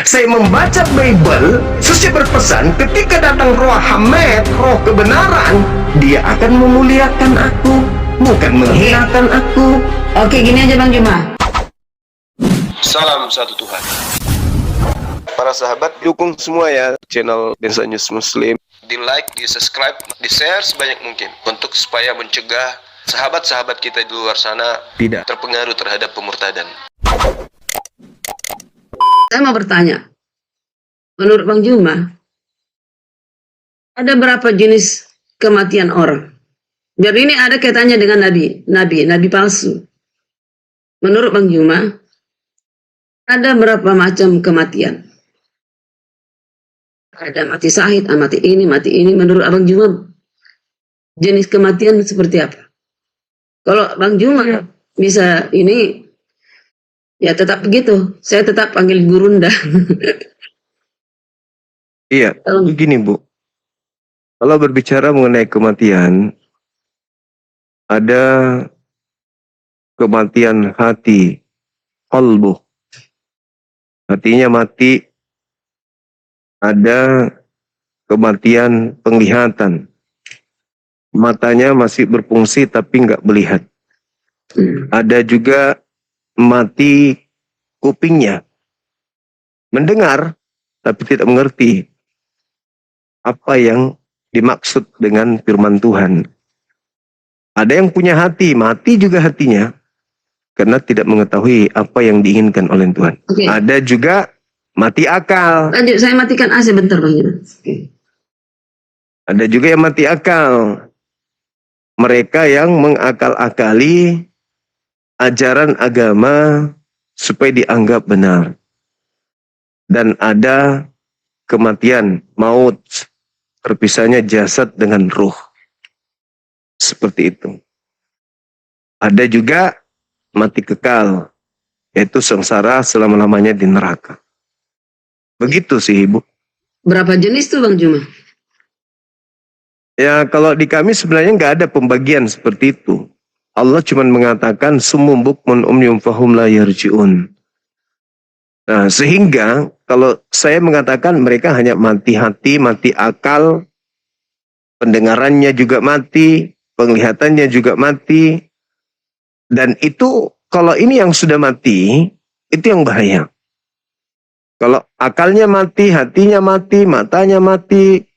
Saya membaca Bible, Susi berpesan ketika datang roh Hamed, roh kebenaran, dia akan memuliakan aku, bukan menghinakan aku. Oke, gini aja Bang Juma. Salam satu Tuhan. Para sahabat, dukung semua ya channel Densa News Muslim. Di like, di subscribe, di share sebanyak mungkin untuk supaya mencegah sahabat-sahabat kita di luar sana tidak terpengaruh terhadap pemurtadan. Saya mau bertanya, menurut Bang Juma, ada berapa jenis kematian orang? Biar ini ada kaitannya dengan nabi palsu. Menurut Bang Juma, ada berapa macam kematian? Ada mati syahid, mati ini. Menurut Abang Juma, jenis kematian seperti apa? Kalau Bang Juma bisa ini, ya tetap begitu. Saya tetap panggil Gurunda. Iya, begini Bu. Kalau berbicara mengenai kematian, ada kematian hati, qalbu. Hatinya mati, ada kematian penglihatan. Matanya masih berfungsi tapi nggak melihat. Ada juga mati kupingnya. Mendengar tapi tidak mengerti apa yang dimaksud dengan firman Tuhan. Ada yang punya hati, mati juga hatinya karena tidak mengetahui apa yang diinginkan oleh Tuhan. Oke. Ada juga mati akal. Lanjut, saya matikan AC bentar Bang Juma. Ada juga yang mati akal. Mereka yang mengakal-akali ajaran agama supaya dianggap benar. Dan ada kematian, maut, terpisahnya jasad dengan ruh. Seperti itu. Ada juga mati kekal, yaitu sengsara selama-lamanya di neraka. Begitu sih Ibu. Berapa jenis tuh Bang Juma? Ya kalau di kami sebenarnya nggak ada pembagian seperti itu. Allah cuma mengatakan summum bukmun umyum fahum la yarji'un. Nah sehingga kalau saya mengatakan mereka hanya mati hati, mati akal, pendengarannya juga mati, penglihatannya juga mati. Dan itu kalau ini yang sudah mati, itu yang bahaya. Kalau akalnya mati, hatinya mati, matanya mati.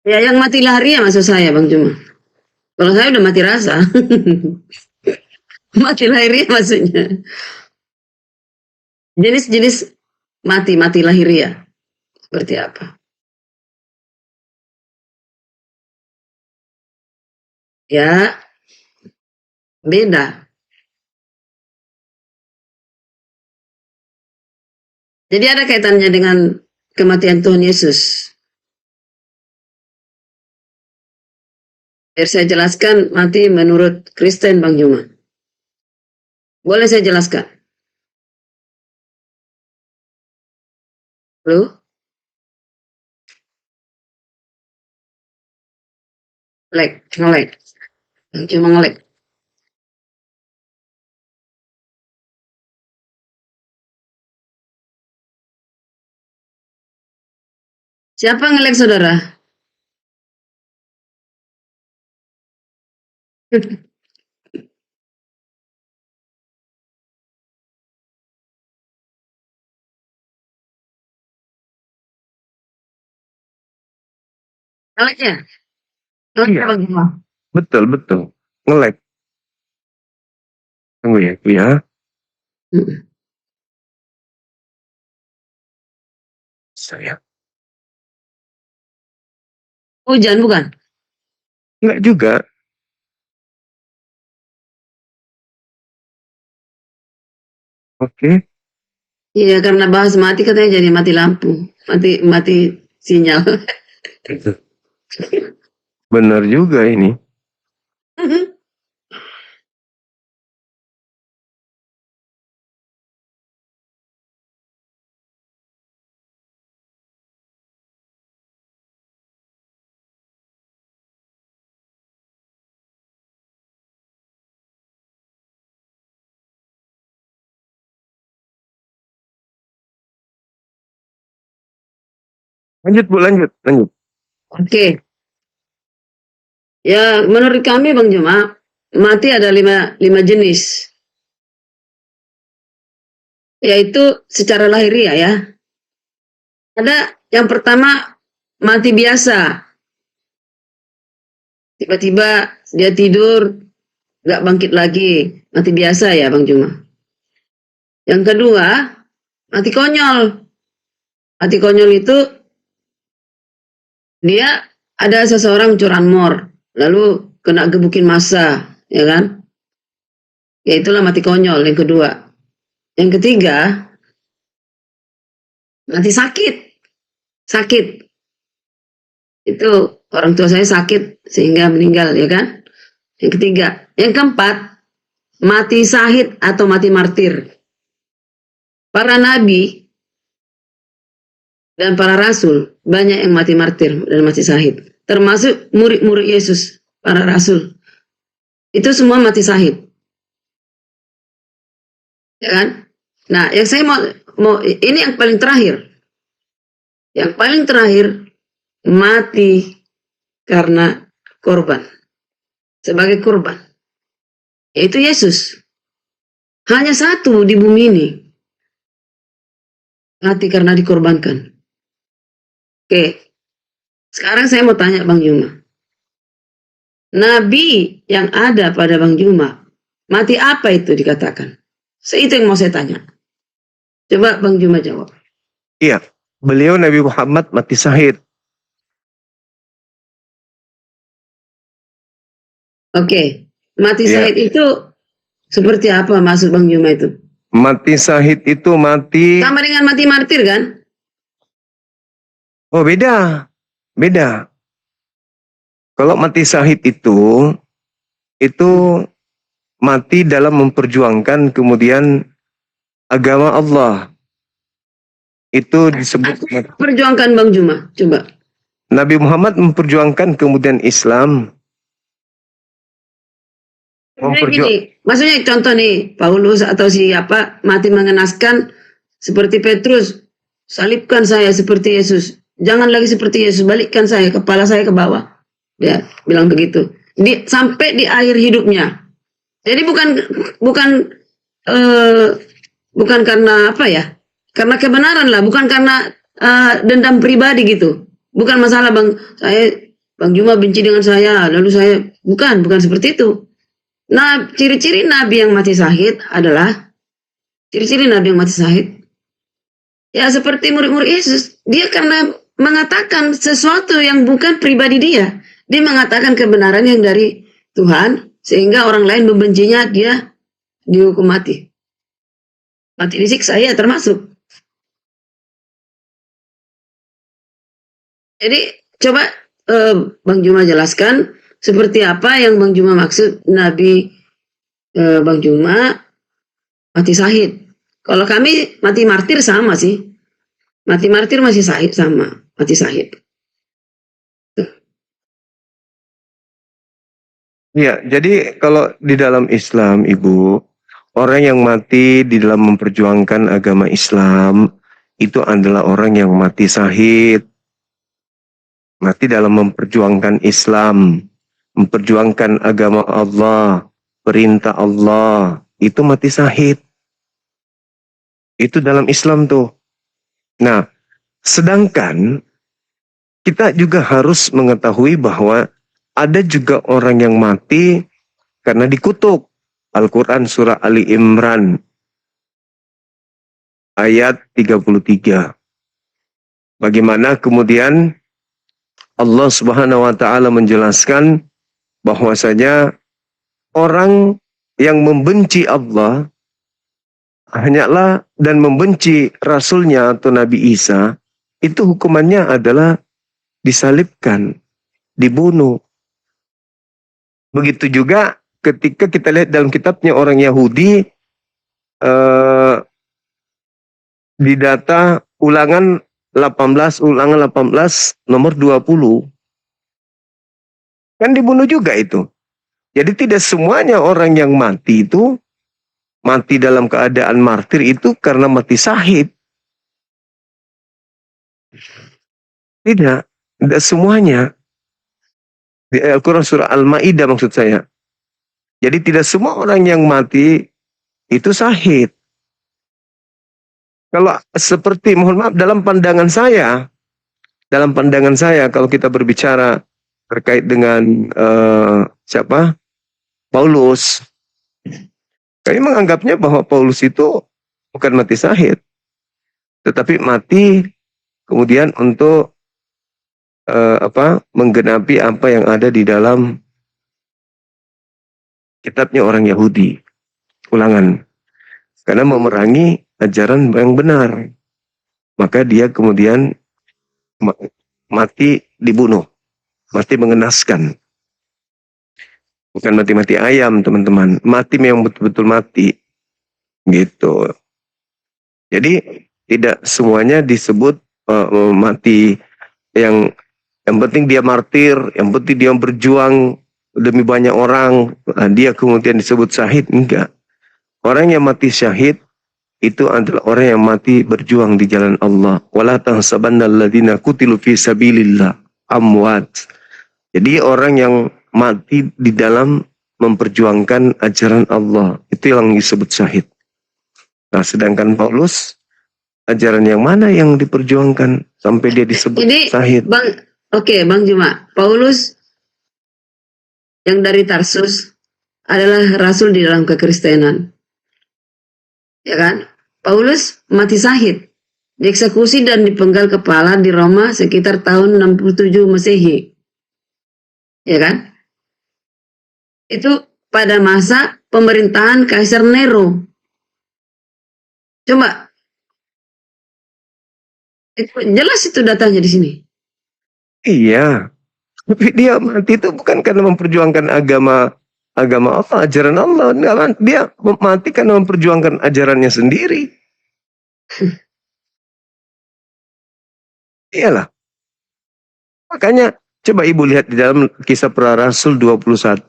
Ya yang mati lahiriah maksud saya Bang Juma. Kalau saya udah mati rasa. Mati lahiriah maksudnya. Jenis-jenis mati lahiriah. Seperti apa? Ya, beda. Jadi ada kaitannya dengan kematian Tuhan Yesus. Biar saya jelaskan mati menurut Kristen Bang Juma. Boleh saya jelaskan? Halo? Ngelek. Cuma ngelek. Siapa ngelek saudara? Ngelek ya? Ngelek Iya. Bang Juma? Betul. Ngelek. Tunggu ya, Bu ya. Saya. Hujan bukan? Enggak juga. Oke. Iya karena bahas mati katanya jadi mati lampu. Mati sinyal. Benar juga ini. Lanjut Bu, lanjut. Oke. Ya, menurut kami Bang Juma, mati ada lima jenis. Yaitu secara lahiriah ya. Ada yang pertama mati biasa. Tiba-tiba dia tidur, nggak bangkit lagi. Mati biasa ya Bang Juma. Yang kedua, mati konyol. Mati konyol itu dia ada seseorang curanmor, lalu kena gebukin massa, ya kan? Ya itulah mati konyol yang kedua. Yang ketiga, mati sakit. Sakit. Itu orang tua saya sakit sehingga meninggal, ya kan? Yang ketiga. Yang keempat, mati syahid atau mati martir. Para nabi dan para rasul banyak yang mati martir dan mati syahid. Termasuk murid-murid Yesus, para rasul. Itu semua mati syahid. Ya kan? Nah, yang saya mau ini yang paling terakhir. Yang paling terakhir mati karena korban. Sebagai korban. Yaitu Yesus. Hanya satu di bumi ini. Mati karena dikorbankan. Oke. Sekarang saya mau tanya Bang Juma. Nabi yang ada pada Bang Juma, mati apa itu dikatakan? Itu yang mau saya tanya. Coba Bang Juma jawab. Iya, beliau Nabi Muhammad mati syahid. Oke. Mati Iya. syahid itu seperti apa maksud Bang Juma itu? Mati syahid itu mati. Sama dengan mati martir kan? Oh, beda. Beda. Kalau mati syahid itu mati dalam memperjuangkan kemudian agama Allah. Itu disebut Perjuangkan Bang Juma, coba. Nabi Muhammad memperjuangkan kemudian Islam. Gini, maksudnya contoh nih, Paulus atau siapa mati mengenaskan seperti Petrus, salibkan saya seperti Yesus. Jangan lagi seperti Yesus, balikkan saya, kepala saya ke bawah. Dia bilang begitu. Sampai di akhir hidupnya. Jadi bukan karena apa ya? Karena kebenaran lah, bukan karena dendam pribadi gitu. Bukan masalah Bang Juma benci dengan saya, lalu saya bukan seperti itu. Nah, ciri-ciri Nabi yang mati syahid adalah ya seperti murid-murid Yesus. Dia karena mengatakan sesuatu yang bukan pribadi dia. Dia mengatakan kebenaran yang dari Tuhan, sehingga orang lain membencinya, dia dihukum mati. Mati disiksa ya termasuk. Jadi coba Bang Juma jelaskan seperti apa yang Bang Juma maksud Nabi Bang Juma mati syahid. Kalau kami mati martir sama sih. Mati martir masih syahid sama. Mati syahid. Ya, jadi kalau di dalam Islam, Ibu, orang yang mati di dalam memperjuangkan agama Islam, itu adalah orang yang mati syahid. Mati dalam memperjuangkan Islam, memperjuangkan agama Allah, perintah Allah, itu mati syahid. Itu dalam Islam tuh. Nah, sedangkan kita juga harus mengetahui bahwa ada juga orang yang mati karena dikutuk. Al-Quran surah Ali Imran ayat 33. Bagaimana kemudian Allah Subhanahu wa taala menjelaskan bahwasanya orang yang membenci Allah hanyalah dan membenci Rasulnya atau Nabi Isa, itu hukumannya adalah disalibkan, dibunuh. Begitu juga ketika kita lihat dalam kitabnya orang Yahudi, di data ulangan 18 nomor 20. Kan dibunuh juga itu. Jadi tidak semuanya orang yang mati itu mati dalam keadaan martir itu karena mati syahid. Tidak semuanya. Di Al-Quran surah Al-Ma'idah maksud saya. Jadi tidak semua orang yang mati itu syahid. Kalau seperti, mohon maaf, dalam pandangan saya kalau kita berbicara terkait dengan siapa? Paulus. Kami menganggapnya bahwa Paulus itu bukan mati syahid, tetapi mati kemudian untuk menggenapi apa yang ada di dalam kitabnya orang Yahudi, Ulangan. Karena memerangi ajaran yang benar. Maka dia kemudian mati dibunuh. Mati mengenaskan. Bukan mati-mati ayam, teman-teman. Mati memang betul-betul mati. Gitu. Jadi tidak semuanya disebut mati yang penting dia martir, yang penting dia berjuang demi banyak orang, dia kemudian disebut syahid. Enggak. Orang yang mati syahid itu adalah orang yang mati berjuang di jalan Allah. Wala tahsabannal ladzina qutilu fi sabilillah amwat. Jadi orang yang mati di dalam memperjuangkan ajaran Allah, itu yang disebut syahid. Nah, sedangkan Paulus, ajaran yang mana yang diperjuangkan sampai dia disebut syahid? Bang Juma, Paulus yang dari Tarsus adalah rasul di dalam kekristenan. Ya kan? Paulus mati syahid, dieksekusi dan dipenggal kepala di Roma sekitar tahun 67 Masehi. Ya kan? Itu pada masa pemerintahan Kaisar Nero. Coba, itu jelas itu datanya di sini. Iya, tapi dia mati itu bukan karena memperjuangkan agama Allah, ajaran Allah. Dia mati karena memperjuangkan ajarannya sendiri. Iyalah. Makanya coba ibu lihat di dalam Kisah Para Rasul 21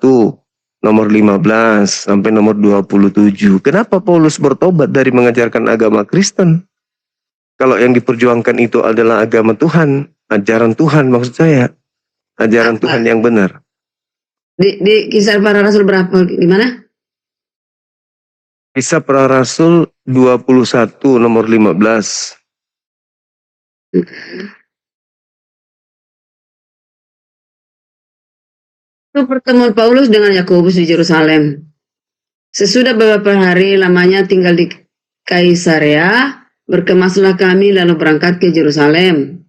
nomor 15 sampai nomor 27. Kenapa Paulus bertobat dari mengajarkan agama Kristen? Kalau yang diperjuangkan itu adalah agama Tuhan, ajaran Tuhan maksud saya. Ajaran Tuhan yang benar. Di Kisah Para Rasul berapa? Di mana? Kisah Para Rasul 21 nomor 15. Itu pertemuan Paulus dengan Yakobus di Yerusalem. Sesudah beberapa hari lamanya tinggal di Kaisarea, berkemaslah kami lalu berangkat ke Yerusalem.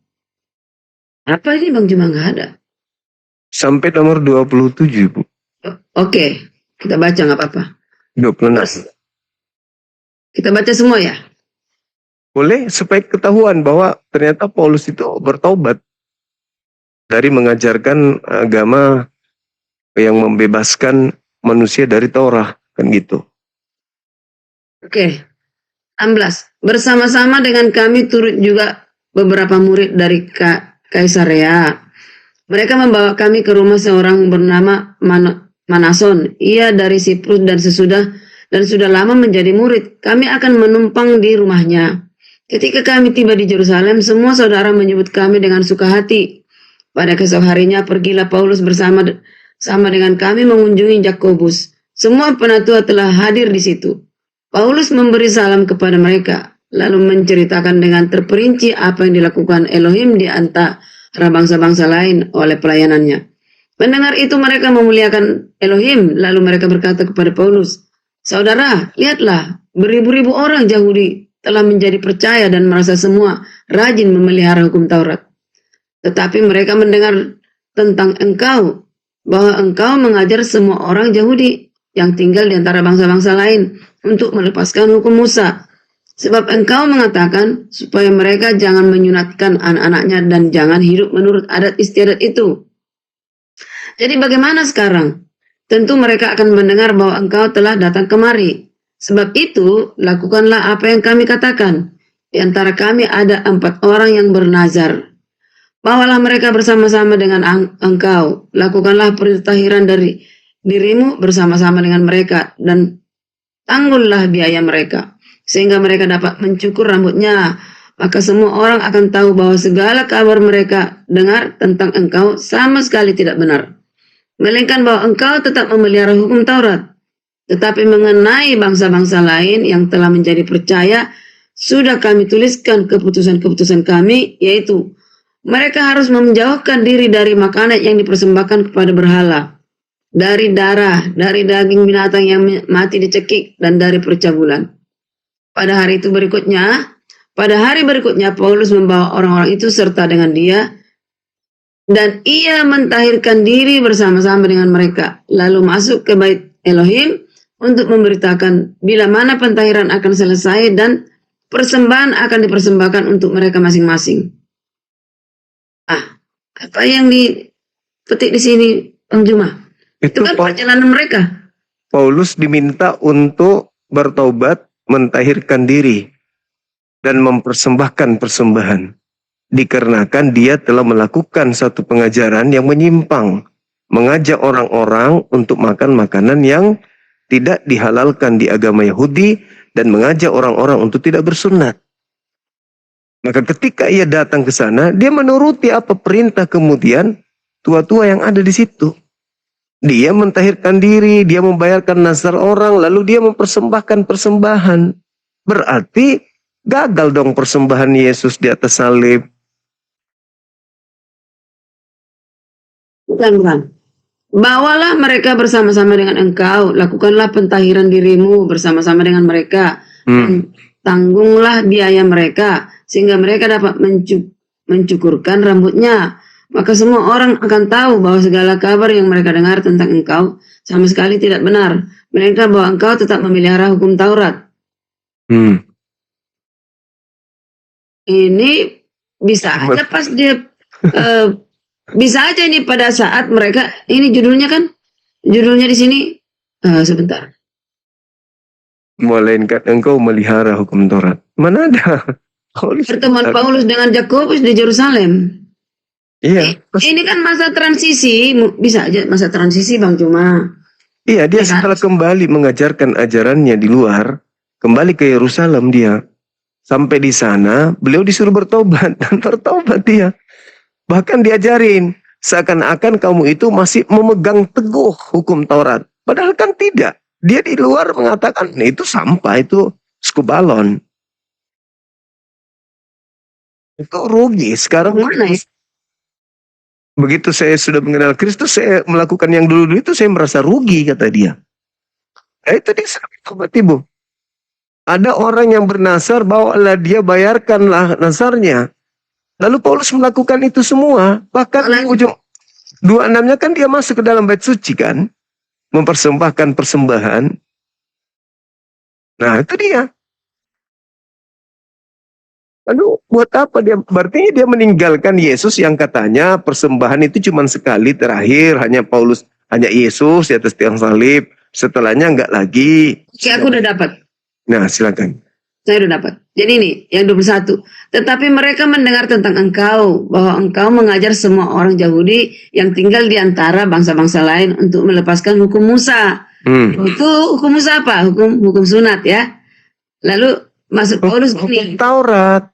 Apa ini Bang Juma? Nggak ada. Sampai nomor 27, Bu. Oke, kita baca nggak apa-apa. 26. Kita baca semua ya? Boleh, supaya ketahuan bahwa ternyata Paulus itu bertobat dari mengajarkan agama yang membebaskan manusia dari Taurat, kan gitu. Oke. 16. Bersama-sama dengan kami turut juga beberapa murid dari Kaisarea. Mereka membawa kami ke rumah seorang bernama Manason. Ia dari Siprus dan sudah lama menjadi murid. Kami akan menumpang di rumahnya. Ketika kami tiba di Yerusalem, semua saudara menyebut kami dengan suka hati. Pada keesok harinya pergilah Paulus bersama dengan kami mengunjungi Yakobus. Semua penatua telah hadir di situ. Paulus memberi salam kepada mereka, lalu menceritakan dengan terperinci apa yang dilakukan Elohim di antara bangsa-bangsa lain oleh pelayanannya. Mendengar itu mereka memuliakan Elohim, lalu mereka berkata kepada Paulus, "Saudara, lihatlah, beribu-ribu orang Yahudi telah menjadi percaya dan merasa semua rajin memelihara hukum Taurat. Tetapi mereka mendengar tentang engkau, bahwa engkau mengajar semua orang Yahudi yang tinggal di antara bangsa-bangsa lain untuk melepaskan hukum Musa. Sebab engkau mengatakan supaya mereka jangan menyunatkan anak-anaknya dan jangan hidup menurut adat istiadat itu. Jadi bagaimana sekarang? Tentu mereka akan mendengar bahwa engkau telah datang kemari. Sebab itu, lakukanlah apa yang kami katakan. Di antara kami ada 4 orang yang bernazar. Bawalah mereka bersama-sama dengan engkau. Lakukanlah pertahiran dari dirimu bersama-sama dengan mereka. Dan tanggullah biaya mereka. Sehingga mereka dapat mencukur rambutnya, maka semua orang akan tahu bahwa segala kabar mereka dengar tentang engkau sama sekali tidak benar. Melainkan bahwa engkau tetap memelihara hukum Taurat. Tetapi mengenai bangsa-bangsa lain yang telah menjadi percaya, sudah kami tuliskan keputusan-keputusan kami, yaitu mereka harus menjauhkan diri dari makanan yang dipersembahkan kepada berhala, dari darah, dari daging binatang yang mati dicekik, dan dari percabulan. Pada hari berikutnya, Paulus membawa orang-orang itu serta dengan dia, dan ia mentahirkan diri bersama-sama dengan mereka, lalu masuk ke bait Elohim untuk memberitakan bila mana pentahiran akan selesai dan persembahan akan dipersembahkan untuk mereka masing-masing. Apa yang dipetik di sini, Bang Juma? Itu kan perjalanan mereka. Paulus diminta untuk bertobat, mentahirkan diri, dan mempersembahkan persembahan. Dikarenakan dia telah melakukan satu pengajaran yang menyimpang, mengajak orang-orang untuk makan makanan yang tidak dihalalkan di agama Yahudi dan mengajak orang-orang untuk tidak bersunat. Maka ketika ia datang ke sana, dia menuruti apa perintah kemudian tua-tua yang ada di situ. Dia mentahirkan diri, dia membayarkan nazar orang, lalu dia mempersembahkan persembahan. Berarti gagal dong persembahan Yesus di atas salib. Bukan. Bawalah mereka bersama-sama dengan engkau, lakukanlah pentahiran dirimu bersama-sama dengan mereka, tanggunglah biaya mereka, sehingga mereka dapat mencukurkan rambutnya. Maka semua orang akan tahu bahwa segala kabar yang mereka dengar tentang engkau sama sekali tidak benar, melainkan bahwa engkau tetap memelihara hukum Taurat. Ini bisa aja pas dia bisa aja ini pada saat mereka, ini judulnya di sini, sebentar. Melainkan engkau melihara hukum Taurat. Mana ada? Pertemuan Paulus dengan Yakobus di Yerusalem. Iya. Ini kan masa transisi, bisa aja masa transisi Bang Juma. Iya, dia setelah kembali mengajarkan ajarannya di luar, kembali ke Yerusalem dia. Sampai di sana, beliau disuruh bertobat dan bertobat dia. Bahkan diajarin, seakan-akan kamu itu masih memegang teguh hukum Taurat. Padahal kan tidak. Dia di luar mengatakan, itu sampah, itu skubalon. Itu rugi. Sekarang begitu saya sudah mengenal Kristus, saya melakukan yang dulu-dulu itu, saya merasa rugi, kata dia. Itu dia sahabat ibu. Ada orang yang bernasar, bawalah dia, bayarkanlah nasarnya. Lalu Paulus melakukan itu semua. Bahkan di ujung 26-nya kan dia masuk ke dalam bait suci kan. Mempersembahkan persembahan. Nah itu dia. Lalu buat apa dia? Berarti dia meninggalkan Yesus yang katanya persembahan itu cuma sekali terakhir. Hanya Yesus di atas tiang salib. Setelahnya enggak lagi. Oke, aku udah dapat. Nah silakan. Saya udah dapat. Jadi ini yang 21. Tetapi mereka mendengar tentang engkau, bahwa engkau mengajar semua orang Yahudi yang tinggal di antara bangsa-bangsa lain untuk melepaskan hukum Musa. Itu hukum Musa apa? Hukum sunat ya. Lalu masuk Paulus hukum Taurat.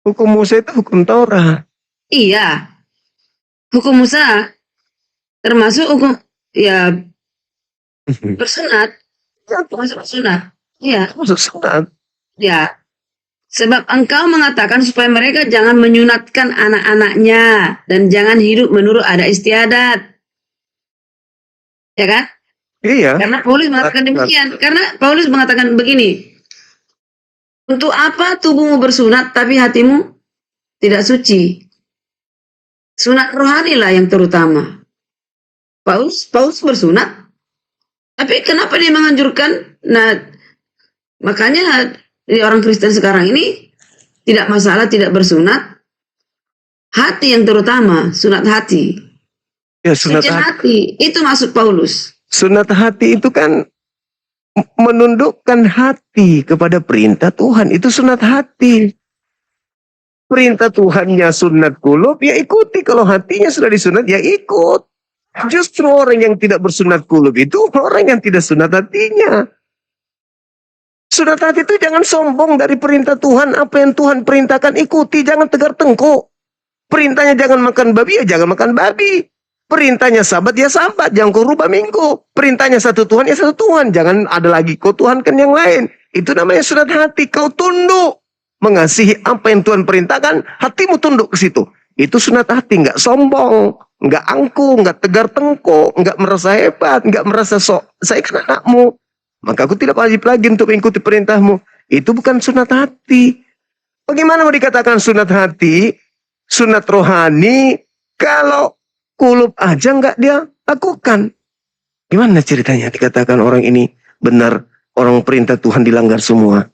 Hukum Musa itu hukum Taurat. Iya. Hukum Musa termasuk hukum ya bersunat. Termasuk sunat. Iya. Masuk sunat. Ya, sebab engkau mengatakan supaya mereka jangan menyunatkan anak-anaknya dan jangan hidup menurut adat istiadat. Ya kan? Iya. Karena Paulus mengatakan demikian. Karena Paulus mengatakan begini. Untuk apa tubuhmu bersunat tapi hatimu tidak suci? Sunat rohani lah yang terutama. Paulus bersunat. Tapi kenapa dia menganjurkan? Nah, makanya orang Kristen sekarang ini tidak masalah tidak bersunat, hati yang terutama, sunat hati. Ya, sunat hati. Itu maksud Paulus. Sunat hati itu kan menundukkan hati kepada perintah Tuhan. Itu sunat hati. Perintah Tuhannya sunat kulub, ya ikuti. Kalau hatinya sudah disunat, ya ikut. Justru orang yang tidak bersunat kulub itu orang yang tidak sunat hatinya. Sunat hati itu jangan sombong dari perintah Tuhan. Apa yang Tuhan perintahkan ikuti, jangan tegar tengkuk. Perintahnya jangan makan babi, ya jangan makan babi. Perintahnya sabat, ya sabat, jangan kau rubah minggu. Perintahnya satu Tuhan, ya satu Tuhan. Jangan ada lagi kau tuhankan yang lain. Itu namanya sunat hati, kau tunduk. Mengasihi apa yang Tuhan perintahkan, hatimu tunduk ke situ. Itu sunat hati, nggak sombong, nggak angkuh, nggak tegar tengkuk, nggak merasa hebat, nggak merasa sok. Saya kan anakmu. Maka aku tidak wajib lagi untuk mengikuti perintahmu. Itu bukan sunat hati. Bagaimana mau dikatakan sunat hati, sunat rohani, kalau kulub aja nggak dia lakukan? Gimana ceritanya dikatakan orang ini benar, orang perintah Tuhan dilanggar semua?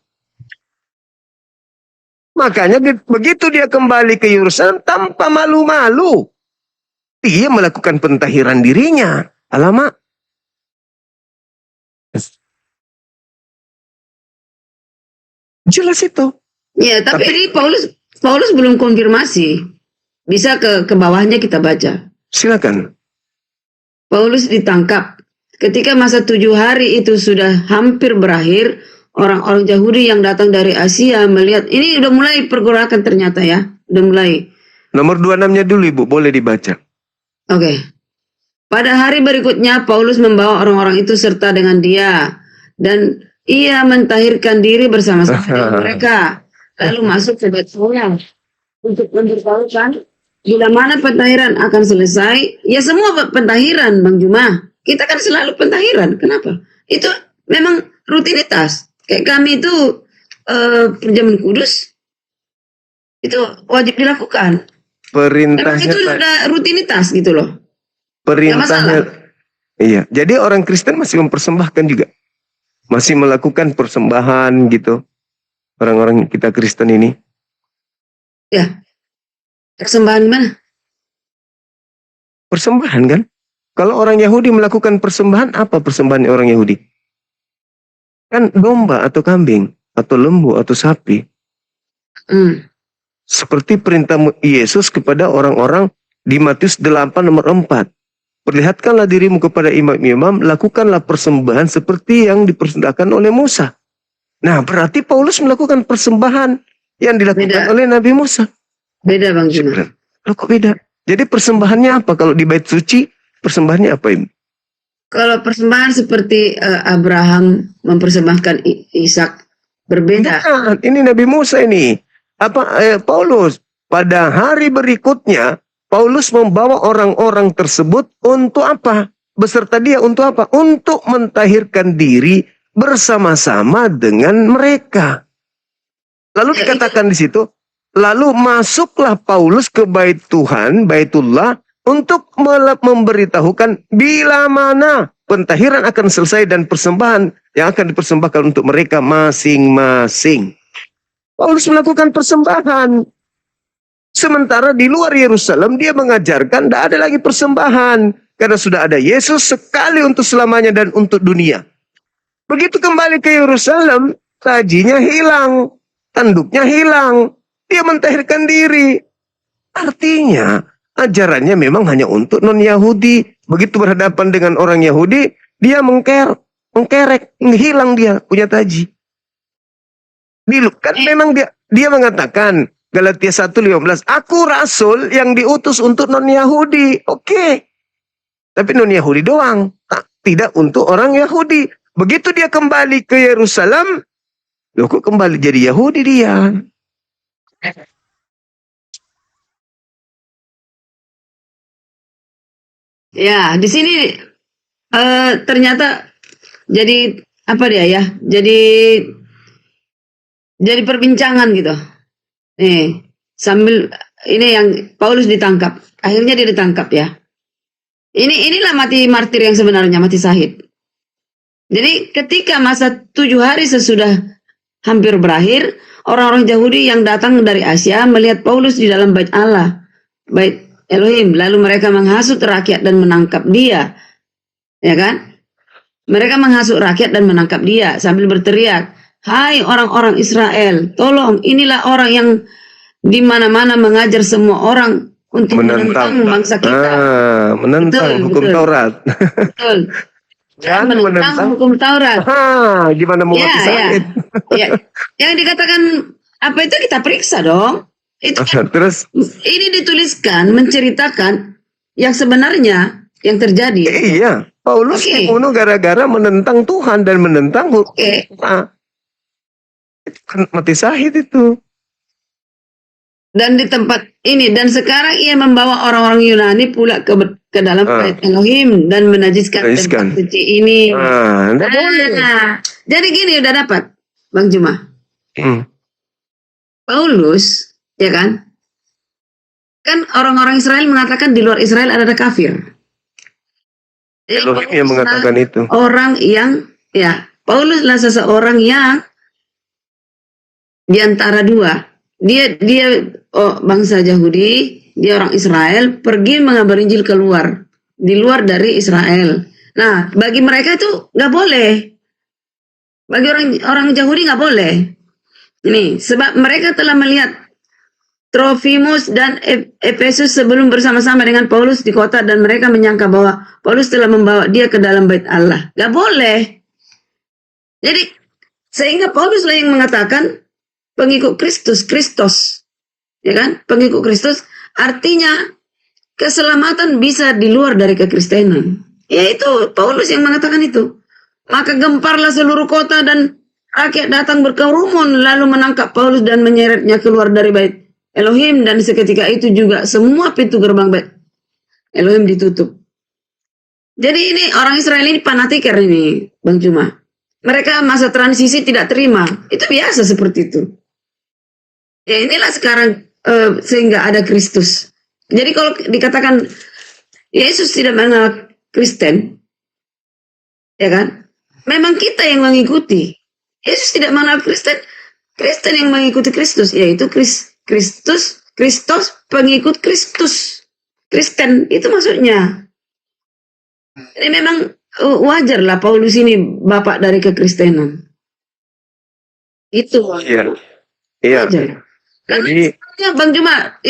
Makanya begitu dia kembali ke Yerusalem tanpa malu-malu, dia melakukan pentahiran dirinya. Alamak. Jelas itu. Ya, tapi ini Paulus belum konfirmasi. Bisa ke bawahnya kita baca. Silakan. Paulus ditangkap. Ketika masa 7 hari itu sudah hampir berakhir, orang-orang Yahudi yang datang dari Asia melihat, ini udah mulai pergerakan ternyata ya. Udah mulai. Nomor 26-nya dulu Ibu, boleh dibaca. Oke. Pada hari berikutnya, Paulus membawa orang-orang itu serta dengan dia. Dan ia mentahirkan diri bersama-sama dengan mereka. Lalu masuk ke Betania untuk memberitahukan bila mana pentahiran akan selesai. Ya semua pentahiran Bang Juma. Kita kan selalu pentahiran. Kenapa? Itu memang rutinitas. Kayak kami itu perjamuan kudus. Itu wajib dilakukan. Perintahnya itu sudah rutinitas gitu loh. Perintahnya. Iya. Jadi orang Kristen masih mempersembahkan juga. Masih melakukan persembahan gitu. Orang-orang kita Kristen ini. Ya. Persembahan mana? Persembahan kan? Kalau orang Yahudi melakukan persembahan, apa persembahan orang Yahudi? Kan domba atau kambing, atau lembu atau sapi. Seperti perintah Yesus kepada orang-orang di Matius 8 nomor 4. Perlihatkanlah dirimu kepada imam-imam, lakukanlah persembahan seperti yang dipersembahkan oleh Musa. Nah, berarti Paulus melakukan persembahan yang dilakukan oleh Nabi Musa. Beda Bang Juma. Loh kok beda? Jadi persembahannya apa? Kalau di bait suci, persembahannya apa ini? Kalau persembahan seperti Abraham mempersembahkan Ishak, berbeda. Nah, ini Nabi Musa ini. Paulus, pada hari berikutnya, Paulus membawa orang-orang tersebut untuk apa? Beserta dia untuk apa? Untuk mentahirkan diri bersama-sama dengan mereka. Lalu dikatakan di situ, lalu masuklah Paulus ke bait Tuhan, baitullah, untuk memberitahukan bila mana pentahiran akan selesai dan persembahan yang akan dipersembahkan untuk mereka masing-masing. Paulus melakukan persembahan. Sementara di luar Yerusalem dia mengajarkan tidak ada lagi persembahan. Karena sudah ada Yesus sekali untuk selamanya dan untuk dunia. Begitu kembali ke Yerusalem, tajinya hilang. Tanduknya hilang. Dia mentahirkan diri. Artinya ajarannya memang hanya untuk non-Yahudi. Begitu berhadapan dengan orang Yahudi, dia mengkerek. Hilang dia punya taji. Kan memang dia mengatakan Galatia 1:15, aku rasul yang diutus untuk non-Yahudi. Oke. Tapi non-Yahudi doang. Tidak untuk orang Yahudi. Begitu dia kembali ke Yerusalem, loh kok kembali jadi Yahudi dia? Ya, di sini ternyata jadi apa dia ya? Jadi perbincangan gitu. Sambil ini yang Paulus ditangkap. Akhirnya dia ditangkap ya. Inilah mati martir yang sebenarnya, mati syahid. Jadi ketika masa 7 hari sesudah hampir berakhir, orang-orang Yahudi yang datang dari Asia melihat Paulus di dalam bait Allah, bait Elohim, lalu mereka menghasut rakyat dan menangkap dia. Ya kan? Mereka menghasut rakyat dan menangkap dia sambil berteriak, "Hai orang-orang Israel, tolong, inilah orang yang di mana-mana mengajar semua orang untuk menentang bangsa kita." Menentang hukum betul. Taurat. Betul. Saya Dan menentang hukum Taurat. Gimana mau mati sakit? Ya. Yang dikatakan apa itu kita periksa dong. Itu kan Terus ini dituliskan menceritakan yang sebenarnya yang terjadi. iya, Paulus Oke. dibunuh gara-gara menentang Tuhan dan menentang hukum. Oke. Itu kan mati syahid itu. Dan di tempat ini dan sekarang ia membawa orang-orang Yunani pula ke dalam bait Elohim dan menajiskan tempat suci ini. Nggak boleh. Jadi gini udah dapat Bang Juma. Paulus, ya kan? Kan orang-orang Israel mengatakan di luar Israel ada kafir. Elohim yang mengatakan itu. Orang yang, ya, Pauluslah seseorang yang di antara dua. Dia bangsa Yahudi, dia orang Israel, pergi mengabar Injil keluar, di luar dari Israel. Nah, bagi mereka itu nggak boleh. Bagi orang Yahudi nggak boleh. Ini sebab mereka telah melihat Trofimus dan Efesus sebelum bersama-sama dengan Paulus di kota dan mereka menyangka bahwa Paulus telah membawa dia ke dalam bait Allah. Nggak boleh. Jadi sehingga Pauluslah yang mengatakan pengikut Kristus, ya kan? Pengikut Kristus artinya keselamatan bisa di luar dari kekristenan. Yaitu Paulus yang mengatakan itu. Maka gemparlah seluruh kota dan rakyat datang berkerumun lalu menangkap Paulus dan menyeretnya keluar dari bait Elohim dan seketika itu juga semua pintu gerbang bait Elohim ditutup. Jadi ini orang Israel ini fanatiker ini, Bang Juma. Mereka masa transisi tidak terima. Itu biasa seperti itu. Ya inilah sekarang sehingga ada Kristus. Jadi kalau dikatakan Yesus tidak mengenal Kristen, ya kan? Memang kita yang mengikuti. Yesus tidak mengenal Kristen. Kristen yang mengikuti Kristus, yaitu Kristus pengikut Kristus. Kristen itu maksudnya. Ini memang wajarlah Paulus ini bapak dari kekristenan. Itu wajar. Iya. Wajar. Jadi Karena Bang Juma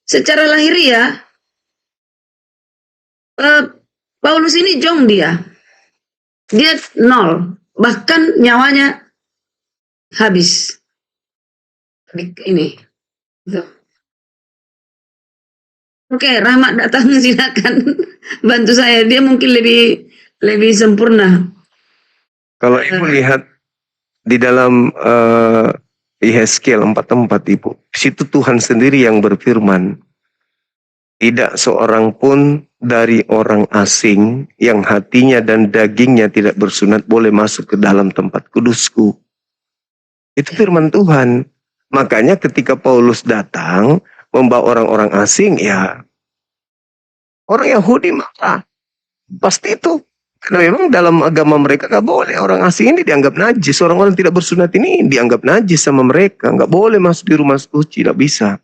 secara lahiriah Paulus ini jong dia 0, bahkan nyawanya habis ini. Oke, Rahmat datang silakan bantu saya, dia mungkin lebih sempurna. kalau Ibu lihat di dalam Yehezkiel 4:4 Ibu, di situ Tuhan sendiri yang berfirman, tidak seorang pun dari orang asing yang hatinya dan dagingnya tidak bersunat boleh masuk ke dalam tempat kudusku. Itu firman Tuhan. Makanya ketika Paulus datang membawa orang-orang asing, ya orang Yahudi marah. Pasti itu. Karena memang dalam agama mereka gak boleh. Orang asing ini dianggap najis. Orang-orang tidak bersunat ini dianggap najis sama mereka. Gak boleh masuk di rumah suci. Gak bisa.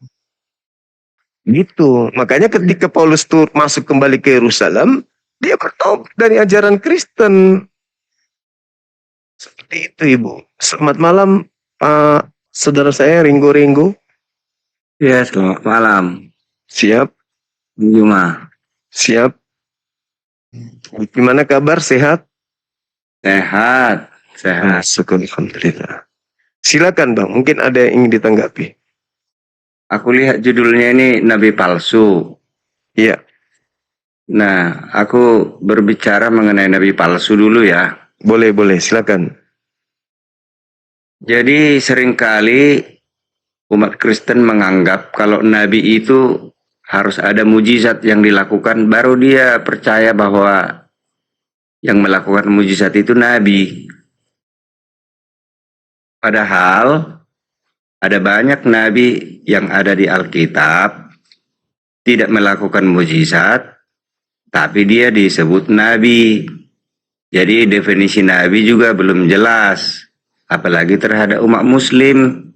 Gitu. Makanya ketika Paulus masuk kembali ke Yerusalem, dia bertobat dari ajaran Kristen. Seperti itu Ibu. Selamat malam Pak saudara saya Ringo. Ya, selamat malam. Siap? Juma. Siap. Gimana kabar? Sehat? Sehat. Syukur alhamdulillah. Silakan Bang, mungkin ada yang ingin ditanggapi. Aku lihat judulnya ini Nabi Palsu. Iya. Nah, aku berbicara mengenai Nabi Palsu dulu ya. Boleh, silakan. Jadi seringkali umat Kristen menganggap kalau Nabi itu harus ada mujizat yang dilakukan, baru dia percaya bahwa yang melakukan mujizat itu Nabi. Padahal ada banyak Nabi yang ada di Alkitab tidak melakukan mujizat, tapi dia disebut Nabi. Jadi definisi Nabi juga belum jelas, apalagi terhadap umat Muslim.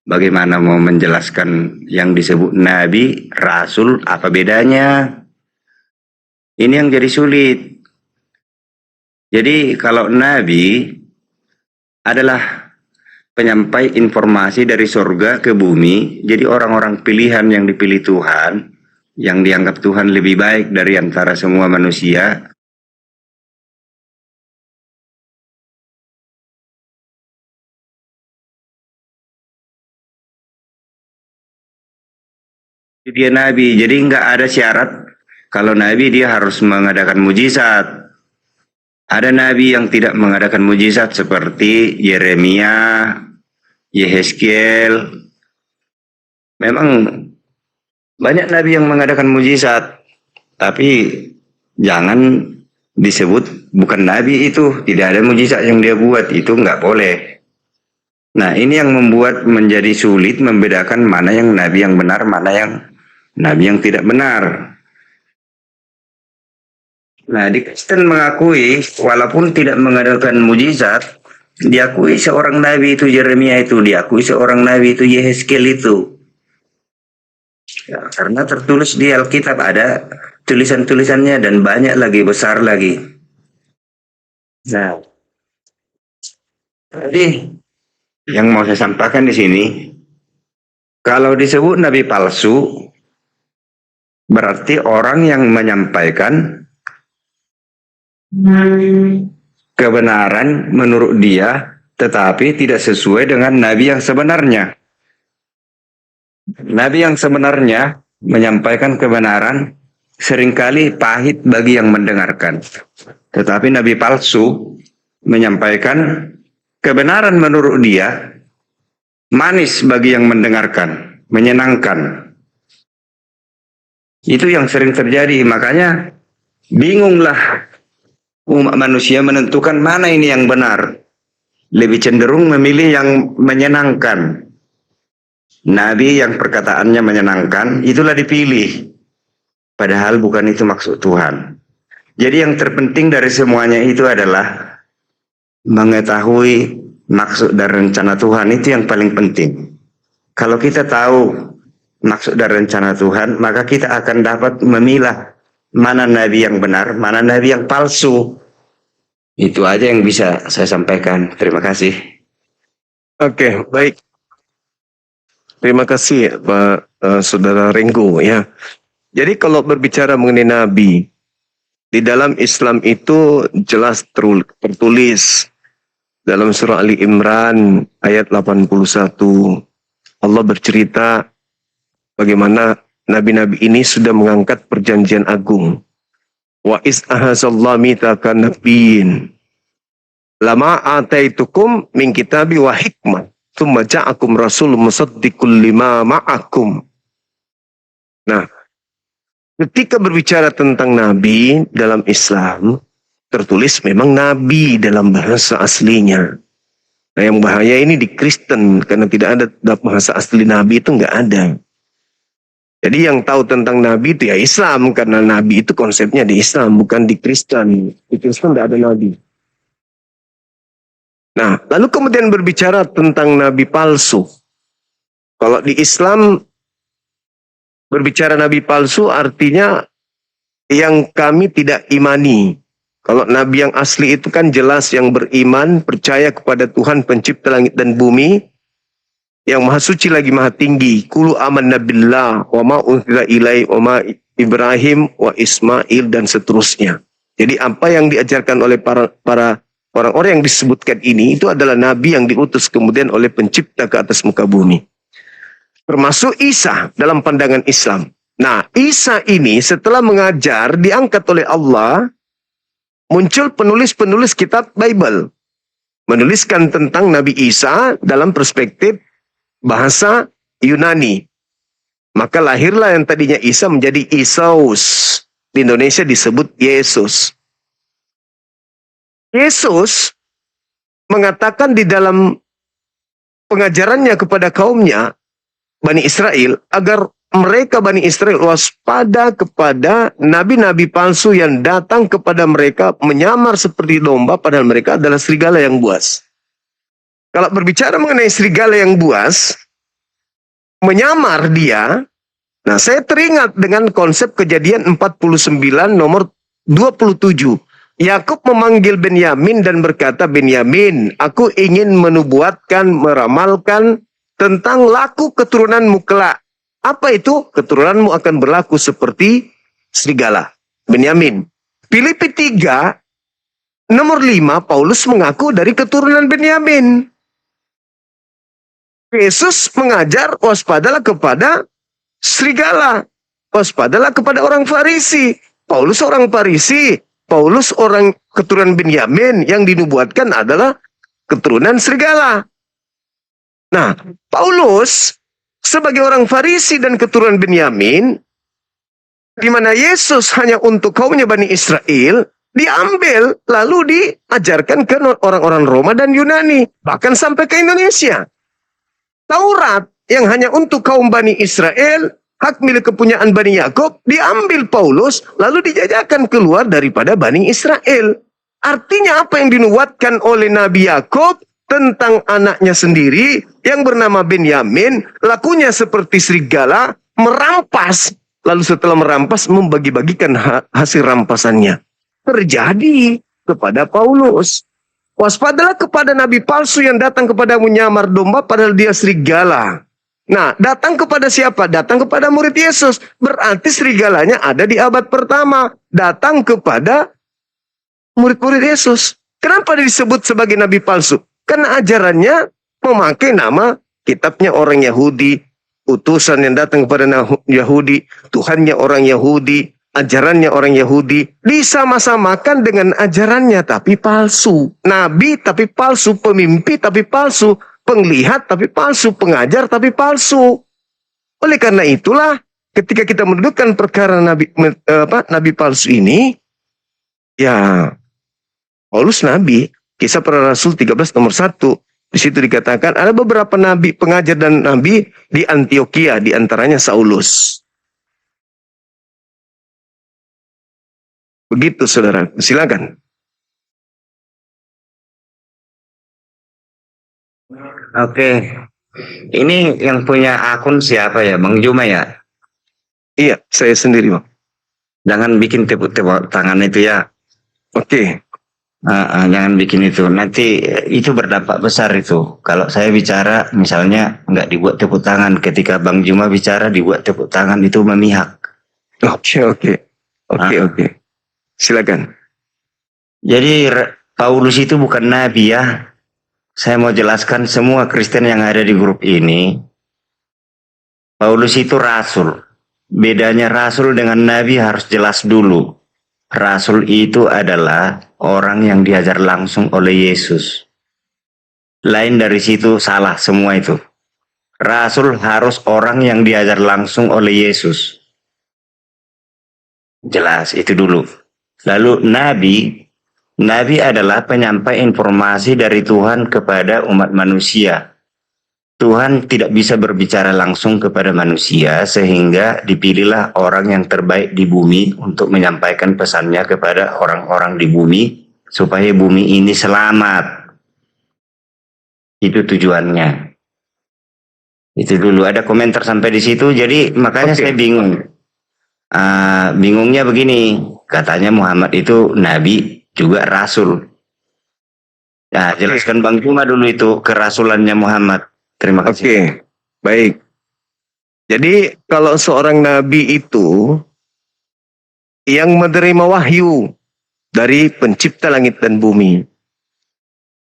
Bagaimana mau menjelaskan yang disebut Nabi, Rasul, apa bedanya? Ini yang jadi sulit. Jadi kalau Nabi adalah penyampai informasi dari surga ke bumi, jadi orang-orang pilihan yang dipilih Tuhan, yang dianggap Tuhan lebih baik dari antara semua manusia, Dia nabi, jadi nggak ada syarat kalau nabi dia harus mengadakan mujizat. Ada nabi yang tidak mengadakan mujizat seperti Yeremia, Yehezkiel. Memang banyak nabi yang mengadakan mujizat, tapi jangan disebut bukan nabi itu. Tidak ada mujizat yang dia buat, itu nggak boleh. Nah, ini yang membuat menjadi sulit membedakan mana yang nabi yang benar, mana yang nabi yang tidak benar. Nah, di Kristen mengakui walaupun tidak mengadakan mujizat, diakui seorang nabi itu Yeremia itu, diakui seorang nabi itu Yehezkiel itu. Ya, karena tertulis di Alkitab, ada tulisan-tulisannya dan banyak lagi, besar lagi. Nah, jadi yang mau saya sampaikan di sini, kalau disebut nabi palsu, berarti orang yang menyampaikan kebenaran menurut dia, tetapi tidak sesuai dengan nabi yang sebenarnya. Nabi yang sebenarnya menyampaikan kebenaran seringkali pahit bagi yang mendengarkan. Tetapi nabi palsu menyampaikan kebenaran menurut dia manis bagi yang mendengarkan, menyenangkan. Itu yang sering terjadi, makanya bingunglah umat manusia menentukan mana ini yang benar. Lebih cenderung memilih yang menyenangkan. Nabi yang perkataannya menyenangkan, itulah dipilih. Padahal bukan itu maksud Tuhan. Jadi yang terpenting dari semuanya itu adalah mengetahui maksud dan rencana Tuhan, itu yang paling penting. Kalau kita tahu maksud dan rencana Tuhan, maka kita akan dapat memilah mana nabi yang benar, mana nabi yang palsu. Itu aja yang bisa saya sampaikan. Terima kasih. Oke, baik. Terima kasih Pak Saudara Renggo ya. Jadi kalau berbicara mengenai nabi, di dalam Islam itu jelas tertulis dalam surah Ali Imran ayat 81. Allah bercerita bagaimana nabi-nabi ini sudah mengangkat perjanjian agung. Wa is ahazallahu mitsaqan nabiyyin lama ataitukum min kitabi wa hikmah tsumma ja'akum rasulun musaddiqul lima ma'akum. Nah, ketika berbicara tentang nabi dalam Islam, tertulis memang nabi dalam bahasa aslinya. Nah, yang bahaya ini di Kristen karena tidak ada bahasa asli nabi, itu nggak ada. Jadi yang tahu tentang nabi itu ya Islam, karena nabi itu konsepnya di Islam, bukan di Kristen. Di Kristen tidak ada nabi. Nah, lalu kemudian berbicara tentang nabi palsu. Kalau di Islam berbicara nabi palsu artinya yang kami tidak imani. Kalau nabi yang asli itu kan jelas yang beriman, percaya kepada Tuhan pencipta langit dan bumi, yang maha suci lagi maha tinggi. Kulu amanna billah wa ma unzila ilai wa ma Ibrahim wa Ismail dan seterusnya. Jadi apa yang diajarkan oleh para orang-orang yang disebutkan ini itu adalah nabi yang diutus kemudian oleh pencipta ke atas muka bumi. Termasuk Isa dalam pandangan Islam. Nah, Isa ini setelah mengajar diangkat oleh Allah, muncul penulis-penulis kitab Bible menuliskan tentang Nabi Isa dalam perspektif bahasa Yunani. Maka lahirlah yang tadinya Isa menjadi Isus. Di Indonesia disebut Yesus. Yesus mengatakan di dalam pengajarannya kepada kaumnya, Bani Israel, agar mereka Bani Israel waspada kepada nabi-nabi palsu yang datang kepada mereka menyamar seperti domba, padahal mereka adalah serigala yang buas. Kalau berbicara mengenai serigala yang buas, menyamar dia, nah saya teringat dengan konsep Kejadian 49 nomor 27. Yakub memanggil Benyamin dan berkata, Benyamin, aku ingin menubuatkan, meramalkan tentang laku keturunanmu kelak. Apa itu? Keturunanmu akan berlaku seperti serigala. Benyamin. Filipi 3 nomor 5, Paulus mengaku dari keturunan Benyamin. Yesus mengajar waspadalah kepada serigala. Waspadalah kepada orang Farisi. Paulus orang Farisi. Paulus orang keturunan Benyamin yang dinubuatkan adalah keturunan serigala. Nah, Paulus sebagai orang Farisi dan keturunan Benyamin, di mana Yesus hanya untuk kaumnya Bani Israel, diambil lalu diajarkan ke orang-orang Roma dan Yunani, bahkan sampai ke Indonesia. Taurat yang hanya untuk kaum Bani Israel, hak milik kepunyaan Bani Yakub, diambil Paulus lalu dijajakan keluar daripada Bani Israel. Artinya apa yang dinubuatkan oleh Nabi Yakub tentang anaknya sendiri yang bernama Benyamin, lakunya seperti serigala, merampas, lalu setelah merampas membagi-bagikan hasil rampasannya. Terjadi kepada Paulus. Waspadalah kepada nabi palsu yang datang kepadamu nyamar domba padahal dia serigala. Nah, datang kepada siapa? Datang kepada murid Yesus. Berarti serigalanya ada di abad pertama. Datang kepada murid-murid Yesus. Kenapa disebut sebagai nabi palsu? Karena ajarannya memakai nama kitabnya orang Yahudi, utusan yang datang kepada Yahudi, Tuhannya orang Yahudi, ajarannya orang Yahudi, disama-samakan dengan ajarannya tapi palsu. Nabi tapi palsu, pemimpi tapi palsu, penglihat tapi palsu, pengajar tapi palsu. Oleh karena itulah ketika kita mendudukkan perkara nabi palsu ini, ya Paulus nabi, Kisah Para Rasul 13 nomor 1. Di situ dikatakan ada beberapa nabi, pengajar dan nabi di Antioquia, di antaranya Saulus. Begitu saudara, silakan. Oke. Ini yang punya akun siapa ya? Bang Juma ya? Iya, saya sendiri, Bang. Jangan bikin tepuk-tepuk tangan itu ya. Oke. Jangan bikin itu. Nanti itu berdampak besar itu. Kalau saya bicara misalnya nggak dibuat tepuk tangan. Ketika Bang Juma bicara dibuat tepuk tangan, itu memihak. Oke. Silakan. Jadi Paulus itu bukan nabi ya. Saya mau jelaskan semua Kristen yang ada di grup ini. Paulus itu rasul. Bedanya rasul dengan nabi harus jelas dulu. Rasul itu adalah orang yang diajar langsung oleh Yesus. Lain dari situ salah semua itu. Rasul harus orang yang diajar langsung oleh Yesus. Jelas itu dulu. Lalu Nabi adalah penyampai informasi dari Tuhan kepada umat manusia. Tuhan tidak bisa berbicara langsung kepada manusia, sehingga dipilihlah orang yang terbaik di bumi untuk menyampaikan pesannya kepada orang-orang di bumi, supaya bumi ini selamat. Itu tujuannya. Itu dulu, ada komentar sampai di situ, jadi makanya saya bingung. Bingungnya begini, katanya Muhammad itu nabi juga rasul. Nah, jelaskan Bang Juma dulu itu kerasulannya Muhammad. Terima kasih. Oke, baik. Jadi kalau seorang nabi itu yang menerima wahyu dari pencipta langit dan bumi,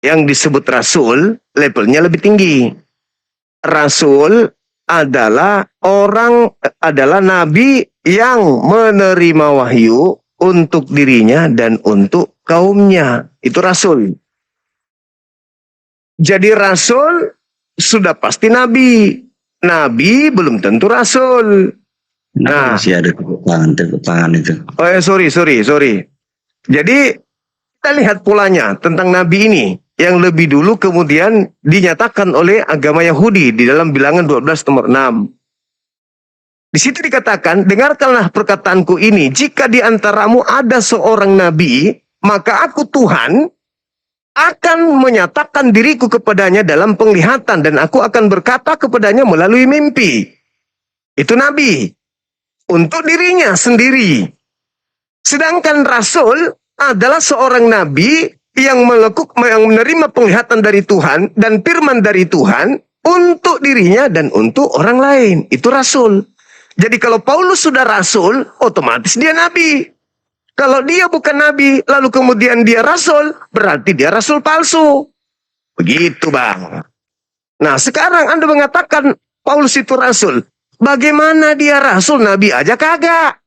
yang disebut rasul, levelnya lebih tinggi. Rasul adalah nabi yang menerima wahyu untuk dirinya dan untuk kaumnya. Itu rasul. Jadi rasul sudah pasti nabi. Nabi belum tentu rasul. Nah, masih ada tepuk tangan itu. Oh ya, sorry. Jadi kita lihat polanya tentang nabi ini yang lebih dulu kemudian dinyatakan oleh agama Yahudi di dalam Bilangan 12 nomor 6. Di situ dikatakan, dengarkanlah perkataanku ini, jika di antaramu ada seorang nabi, maka aku Tuhan akan menyatakan diriku kepadanya dalam penglihatan, dan aku akan berkata kepadanya melalui mimpi. Itu nabi untuk dirinya sendiri. Sedangkan rasul adalah seorang nabi yang menerima penglihatan dari Tuhan dan firman dari Tuhan untuk dirinya dan untuk orang lain. Itu rasul. Jadi kalau Paulus sudah rasul, otomatis dia nabi. Kalau dia bukan nabi, lalu kemudian dia rasul, berarti dia rasul palsu. Begitu, Bang. Nah, sekarang Anda mengatakan Paulus itu rasul. Bagaimana dia rasul, nabi aja kagak?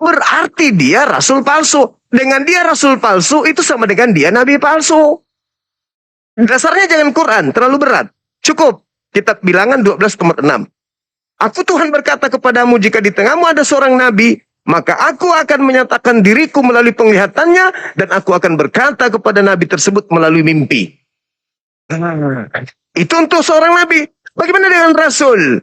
Berarti dia rasul palsu. Dengan dia rasul palsu itu sama dengan dia nabi palsu. Dasarnya jangan Quran, terlalu berat. Cukup kitab Bilangan 12:6. Aku Tuhan berkata kepadamu, jika di tengahmu ada seorang nabi, maka aku akan menyatakan diriku melalui penglihatannya, dan aku akan berkata kepada nabi tersebut melalui mimpi. Itu untuk seorang nabi. Bagaimana dengan rasul?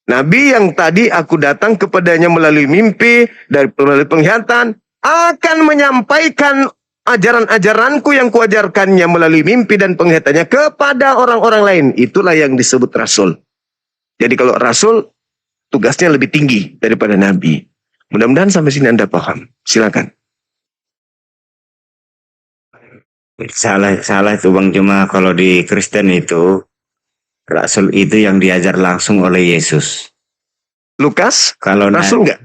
Nabi yang tadi aku datang kepadanya melalui mimpi, melalui penglihatan, akan menyampaikan ajaran-ajaranku yang kuajarkannya melalui mimpi dan penglihatannya kepada orang-orang lain. Itulah yang disebut rasul. Jadi kalau rasul, tugasnya lebih tinggi daripada nabi. Mudah-mudahan sampai sini Anda paham. Silakan. Salah itu Bang, cuma kalau di Kristen itu rasul itu yang diajar langsung oleh Yesus. Lukas, Kalau rasul nggak?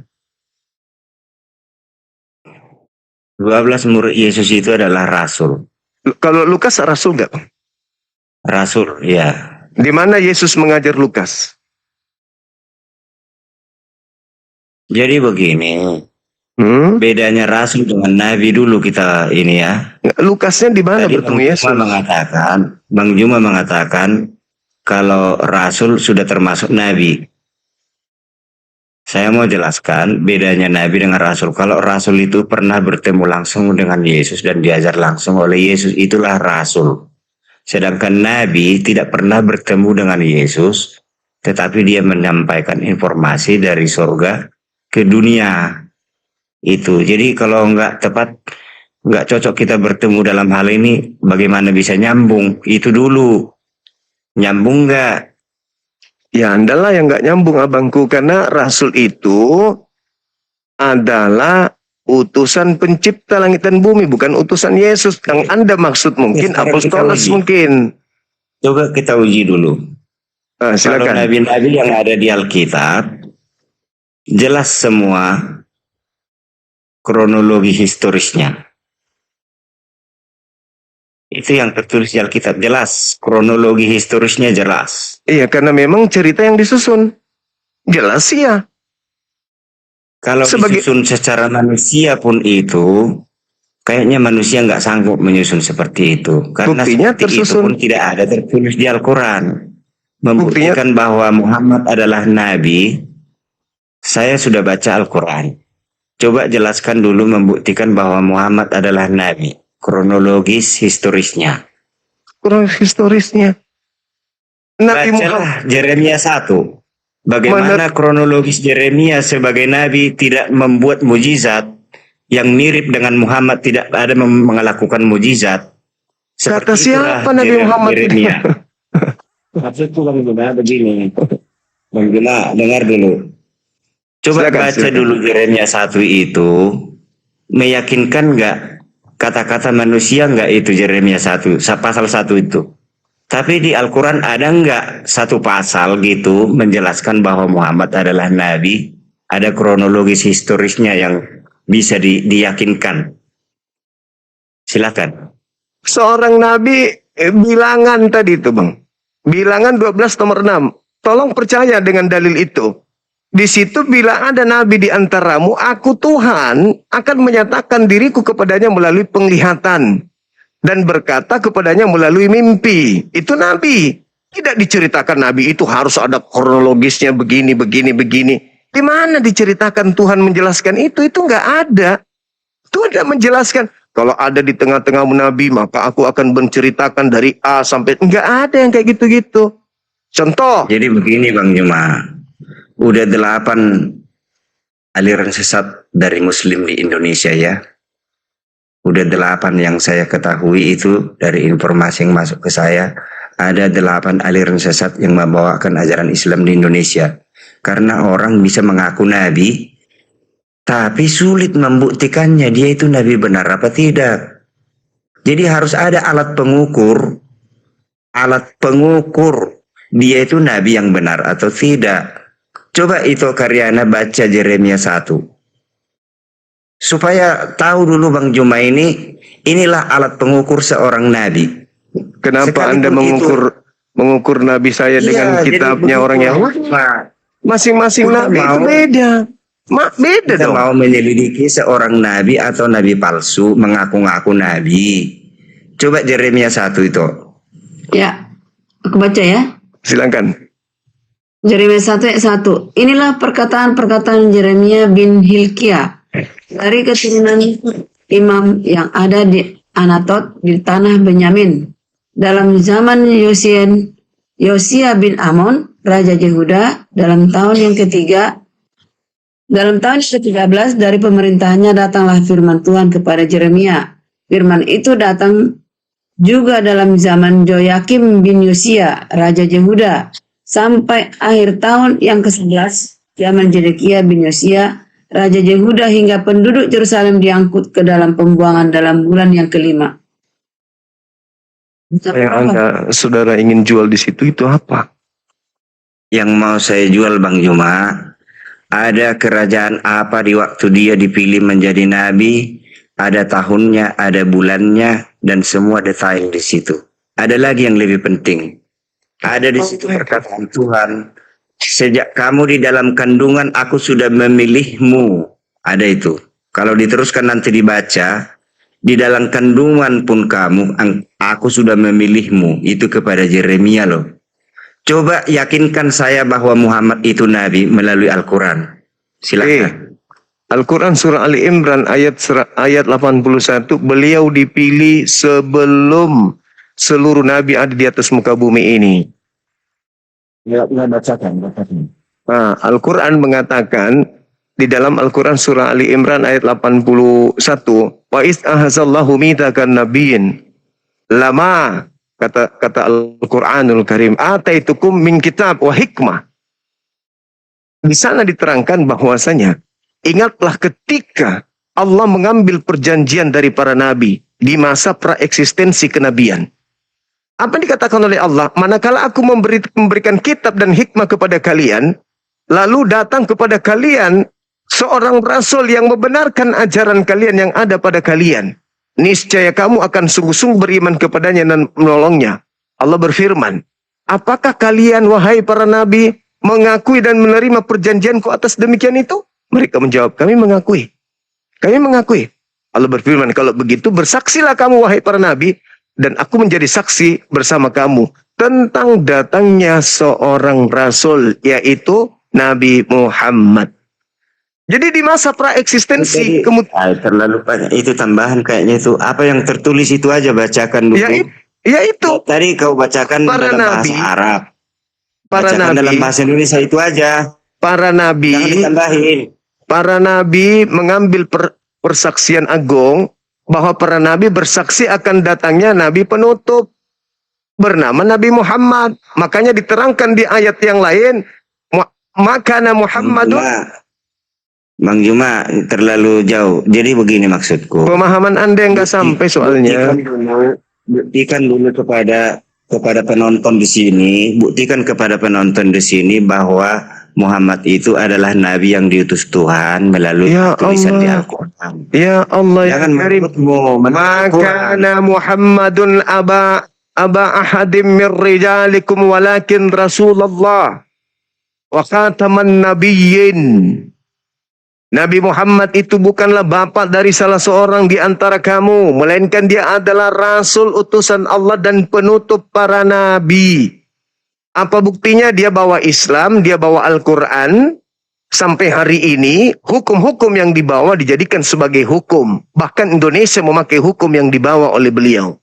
12 murid Yesus itu adalah rasul. Kalau Lukas rasul nggak? Rasul, ya. Di mana Yesus mengajar Lukas? Jadi begini, Bedanya rasul dengan nabi dulu kita ini ya. Lukasnya di mana Tadi bertemu Yesus? Bang Juma mengatakan kalau rasul sudah termasuk nabi. Saya mau jelaskan bedanya nabi dengan rasul. Kalau rasul itu pernah bertemu langsung dengan Yesus dan diajar langsung oleh Yesus, itulah rasul. Sedangkan nabi tidak pernah bertemu dengan Yesus, tetapi dia menyampaikan informasi dari surga ke dunia. Itu. Jadi kalau nggak tepat, nggak cocok kita bertemu dalam hal ini, bagaimana bisa nyambung? Itu dulu. Nyambung nggak? Ya, Andalah yang nggak nyambung abangku, karena rasul itu adalah utusan pencipta langit dan bumi, bukan utusan Yesus. Yang Anda maksud mungkin Sekarang apostolos kita uji. mungkin. Coba kita uji dulu. Kalau Silakan. nabi-nabi yang ada di Alkitab, jelas semua kronologi historisnya. Itu yang tertulis di Alkitab, jelas. Kronologi historisnya jelas. Iya, karena memang cerita yang disusun. Jelas ya. Kalau disusun secara manusia pun itu, kayaknya manusia nggak sanggup menyusun seperti itu. Karena Buktinya seperti itu tersusun. pun tidak ada tertulis di Al-Quran. Membuktikan bahwa Muhammad adalah Nabi, saya sudah baca Al-Quran. Coba jelaskan dulu membuktikan bahwa Muhammad adalah Nabi. Kronologis historisnya. Kronologis historisnya. Nabi Bacalah Yeremia 1. Bagaimana kronologis Yeremia sebagai Nabi tidak membuat mujizat yang mirip dengan Muhammad, tidak ada melakukan mujizat. Kata siapa Nabi Muhammad? Yeremia. Maksudku begini. Bang Gila, dengar dulu. Coba baca dulu Yeremia 1 itu. Meyakinkan nggak? Kata-kata manusia nggak itu Yeremia 1, pasal 1 itu. Tapi di Al-Quran ada nggak satu pasal gitu menjelaskan bahwa Muhammad adalah Nabi? Ada kronologis historisnya yang bisa diyakinkan. Silakan. Seorang Nabi, Bilangan tadi itu Bang. Bilangan 12:6. Tolong percaya dengan dalil itu. Di situ bilang ada nabi di antaramu, aku Tuhan akan menyatakan diriku kepadanya melalui penglihatan dan berkata kepadanya melalui mimpi. Itu nabi. Tidak diceritakan nabi itu harus ada kronologisnya begini. Di mana diceritakan Tuhan menjelaskan itu? Itu nggak ada. Tuhan tidak menjelaskan. Kalau ada di tengah-tengahmu nabi, maka aku akan menceritakan dari A sampai... Nggak ada yang kayak gitu-gitu. Contoh. Jadi begini Bang Juma. Udah 8 aliran sesat dari Muslim di Indonesia ya. Udah 8 yang saya ketahui itu dari informasi yang masuk ke saya. Ada 8 aliran sesat yang membawakan ajaran Islam di Indonesia. Karena orang bisa mengaku nabi, tapi sulit membuktikannya dia itu nabi benar apa tidak. Jadi harus ada alat pengukur. Alat pengukur dia itu nabi yang benar atau tidak. Coba itu Karyana baca Yeremia 1. Supaya tahu dulu Bang Juma inilah alat pengukur seorang nabi. Kenapa Anda mengukur nabi saya dengan kitabnya orang Yahudi? Masing-masing Kita nabi itu mau- beda. Beda Kita dong. mau menyelidiki seorang nabi atau nabi palsu mengaku-ngaku nabi. Coba Yeremia 1 itu. Ya, aku baca ya. Silakan. Yeremia 1 ayat 1. Inilah perkataan-perkataan Yeremia bin Hilkiah dari keturunan imam yang ada di Anatot di tanah Benyamin. Dalam zaman Yosia bin Amon, Raja Yehuda, dalam tahun yang ketiga, dalam tahun ke-13 dari pemerintahannya datanglah firman Tuhan kepada Yeremia. Firman itu datang juga dalam zaman Joyakim bin Yosia, Raja Yehuda, sampai akhir tahun yang ke-11, zaman Zedekia bin Yosia, Raja Yehuda, hingga penduduk Yerusalem diangkut ke dalam pembuangan dalam bulan yang kelima. Yang Anda, saudara ingin jual di situ itu apa? Yang mau saya jual Bang Juma, ada kerajaan apa di waktu dia dipilih menjadi nabi, ada tahunnya, ada bulannya, dan semua detail di situ. Ada lagi yang lebih penting. Ada di situ perkataan Tuhan, sejak kamu di dalam kandungan aku sudah memilihmu. Ada itu. Kalau diteruskan nanti dibaca, di dalam kandungan pun kamu, aku sudah memilihmu. Itu kepada Yeremia loh. Coba yakinkan saya bahwa Muhammad itu nabi melalui Al-Quran. Silakan. Al-Quran surah Ali Imran ayat 81, beliau dipilih sebelum seluruh nabi ada di atas muka bumi ini. Ya, bacakan. Nah, Al-Quran mengatakan di dalam Al-Quran surah Ali Imran ayat 81, wa is ahazallahu mitakan nabiyyin lama, kata Al-Quranul Karim, ataitukum min kitab wa hikmah. Di sana diterangkan bahwasanya ingatlah ketika Allah mengambil perjanjian dari para nabi di masa praeksistensi kenabian. Apa yang dikatakan oleh Allah? Manakala aku memberikan kitab dan hikmah kepada kalian, lalu datang kepada kalian seorang rasul yang membenarkan ajaran kalian yang ada pada kalian, niscaya kamu akan sungguh-sungguh beriman kepadanya dan menolongnya. Allah berfirman, apakah kalian wahai para nabi mengakui dan menerima perjanjianku atas demikian itu? Mereka menjawab, kami mengakui. Kami mengakui. Allah berfirman, kalau begitu bersaksilah kamu wahai para nabi, dan aku menjadi saksi bersama kamu tentang datangnya seorang rasul, yaitu Nabi Muhammad. Jadi di masa praeksistensi kemudian terlalu banyak itu tambahan kayaknya itu. Apa yang tertulis itu aja bacakan dulu. ya itu Tadi kau bacakan para dalam nabi, bahasa Arab. para Bacakan nabi, dalam bahasa Indonesia itu aja. para Jangan nabi, ditambahin. para nabi mengambil persaksian agung bahwa para nabi bersaksi akan datangnya nabi penutup bernama Nabi Muhammad. Makanya diterangkan di ayat yang lain, makana Muhammadun. Bang Juma terlalu jauh. Jadi begini maksudku. Pemahaman Anda yang nggak sampai soalnya. Buktikan dulu kepada penonton di sini. Buktikan kepada penonton di sini bahwa Muhammad itu adalah nabi yang diutus Tuhan melalui tulisan di Al-Quran. Ya Allah, Jangan ya Karim. Makana Muhammadun aba ahadim min rijalikum walakin Rasulullah wa khataman nabiyyin. Nabi Muhammad itu bukanlah bapa dari salah seorang di antara kamu, melainkan dia adalah rasul utusan Allah dan penutup para nabi. Apa buktinya? Dia bawa Islam, dia bawa Al-Quran. Sampai hari ini, hukum-hukum yang dibawa dijadikan sebagai hukum. Bahkan Indonesia memakai hukum yang dibawa oleh beliau.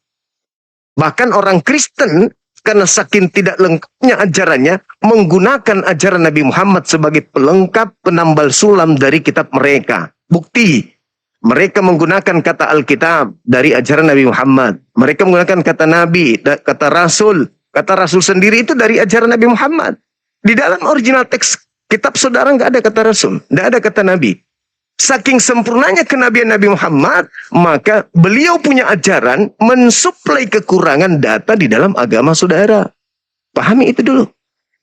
Bahkan orang Kristen, karena saking tidak lengkapnya ajarannya, menggunakan ajaran Nabi Muhammad sebagai pelengkap penambal sulam dari kitab mereka. Bukti, mereka menggunakan kata Alkitab dari ajaran Nabi Muhammad. Mereka menggunakan kata Nabi, kata Rasul. Kata Rasul sendiri itu dari ajaran Nabi Muhammad. Di dalam original teks kitab saudara nggak ada kata Rasul, nggak ada kata Nabi. Saking sempurnanya kenabian Nabi Muhammad, maka beliau punya ajaran mensuplai kekurangan data di dalam agama saudara. Pahami itu dulu.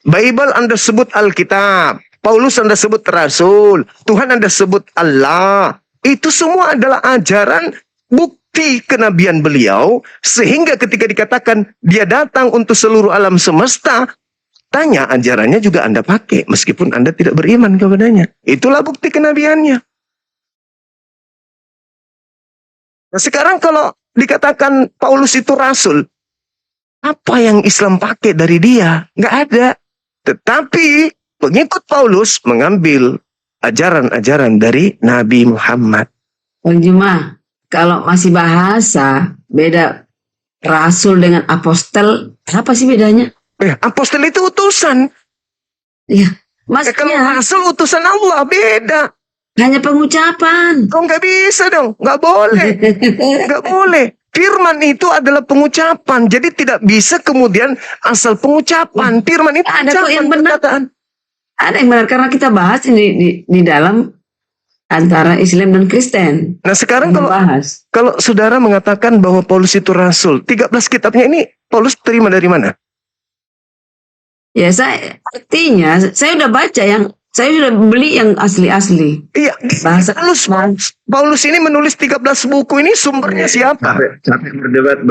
Bible Anda sebut Alkitab, Paulus Anda sebut Rasul, Tuhan Anda sebut Allah. Itu semua adalah ajaran bukti kenabian beliau, sehingga ketika dikatakan dia datang untuk seluruh alam semesta, faktanya ajarannya juga Anda pakai meskipun Anda tidak beriman kepadanya. Itulah bukti kenabiannya. Nah, sekarang kalau dikatakan Paulus itu rasul, apa yang Islam pakai dari dia? Nggak ada. Tetapi pengikut Paulus mengambil ajaran-ajaran dari Nabi Muhammad. Bang Juma, kalau masih bahasa, beda rasul dengan apostel, apa sih bedanya? Apostel itu utusan. Iya, Kalau maksudnya rasul utusan Allah beda. hanya pengucapan. Oh, nggak bisa dong, nggak boleh. Nggak boleh. Firman itu adalah pengucapan. Jadi tidak bisa kemudian asal pengucapan. Firman itu Ada kok yang ucapan, benar. perkataan. Ada yang benar karena kita bahas ini di dalam antara Islam dan Kristen. Nah sekarang Bahas. kalau saudara mengatakan bahwa Paulus itu rasul, 13 kitabnya ini Paulus terima dari mana? Ya artinya saya udah baca saya sudah beli yang asli-asli. Iya, Bahasa Paulus ini menulis 13 buku ini sumbernya siapa? Capek berdebat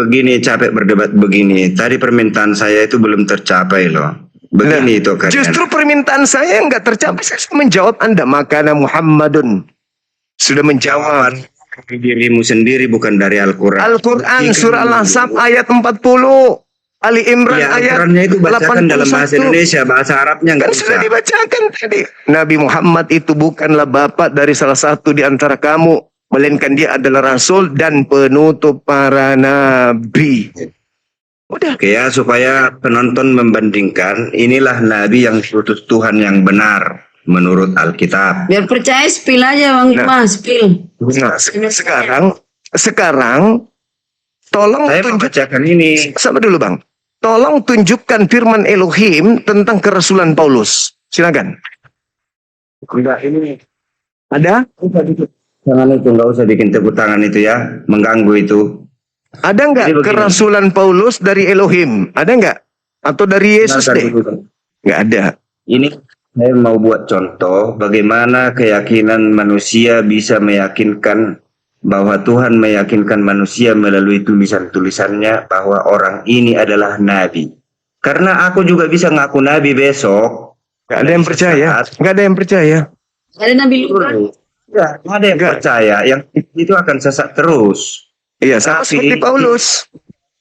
begini. Tadi permintaan saya itu belum tercapai loh. Begini itu kalian. Justru permintaan saya nggak tercapai. Saya sudah menjawab Anda. Makana Muhammadun. Sudah menjawab. Dirimu sendiri bukan dari Al-Quran. Al-Quran surah Al-Ahzab ayat 40. Ali Imran Ya, ayat Al-Qurannya itu bacakan 81. dalam bahasa Indonesia. Bahasa Arabnya nggak Kan sudah bisa. dibacakan tadi. Nabi Muhammad itu bukanlah bapak dari salah satu di antara kamu. Melainkan dia adalah rasul dan penutup para nabi. Udah. Oke ya, supaya penonton membandingkan, inilah Nabi yang diutus Tuhan yang benar menurut Alkitab. biar percaya spill aja Bang Juma, spill. Nah, sekarang tolong Saya membacakan ini. Sama dulu Bang. Tolong tunjukkan firman Elohim tentang kerasulan Paulus. Silakan. Enggak, ini Ada? jangan itu, nggak usah bikin tepuk tangan itu ya, mengganggu itu. Ada nggak Jadi begini. kerasulan Paulus dari Elohim? Ada nggak? Atau dari Yesus deh? Nggak ada. Ini saya mau buat contoh bagaimana keyakinan manusia bisa meyakinkan bahwa Tuhan meyakinkan manusia melalui tulisan-tulisannya bahwa orang ini adalah nabi. Karena aku juga bisa ngaku nabi besok. Nggak ada yang percaya. Nggak ada yang percaya. Ada Nabi Luka. Ya, ada yang percaya. Yang itu akan sesat terus. Iya, sama Tapi- seperti Paulus.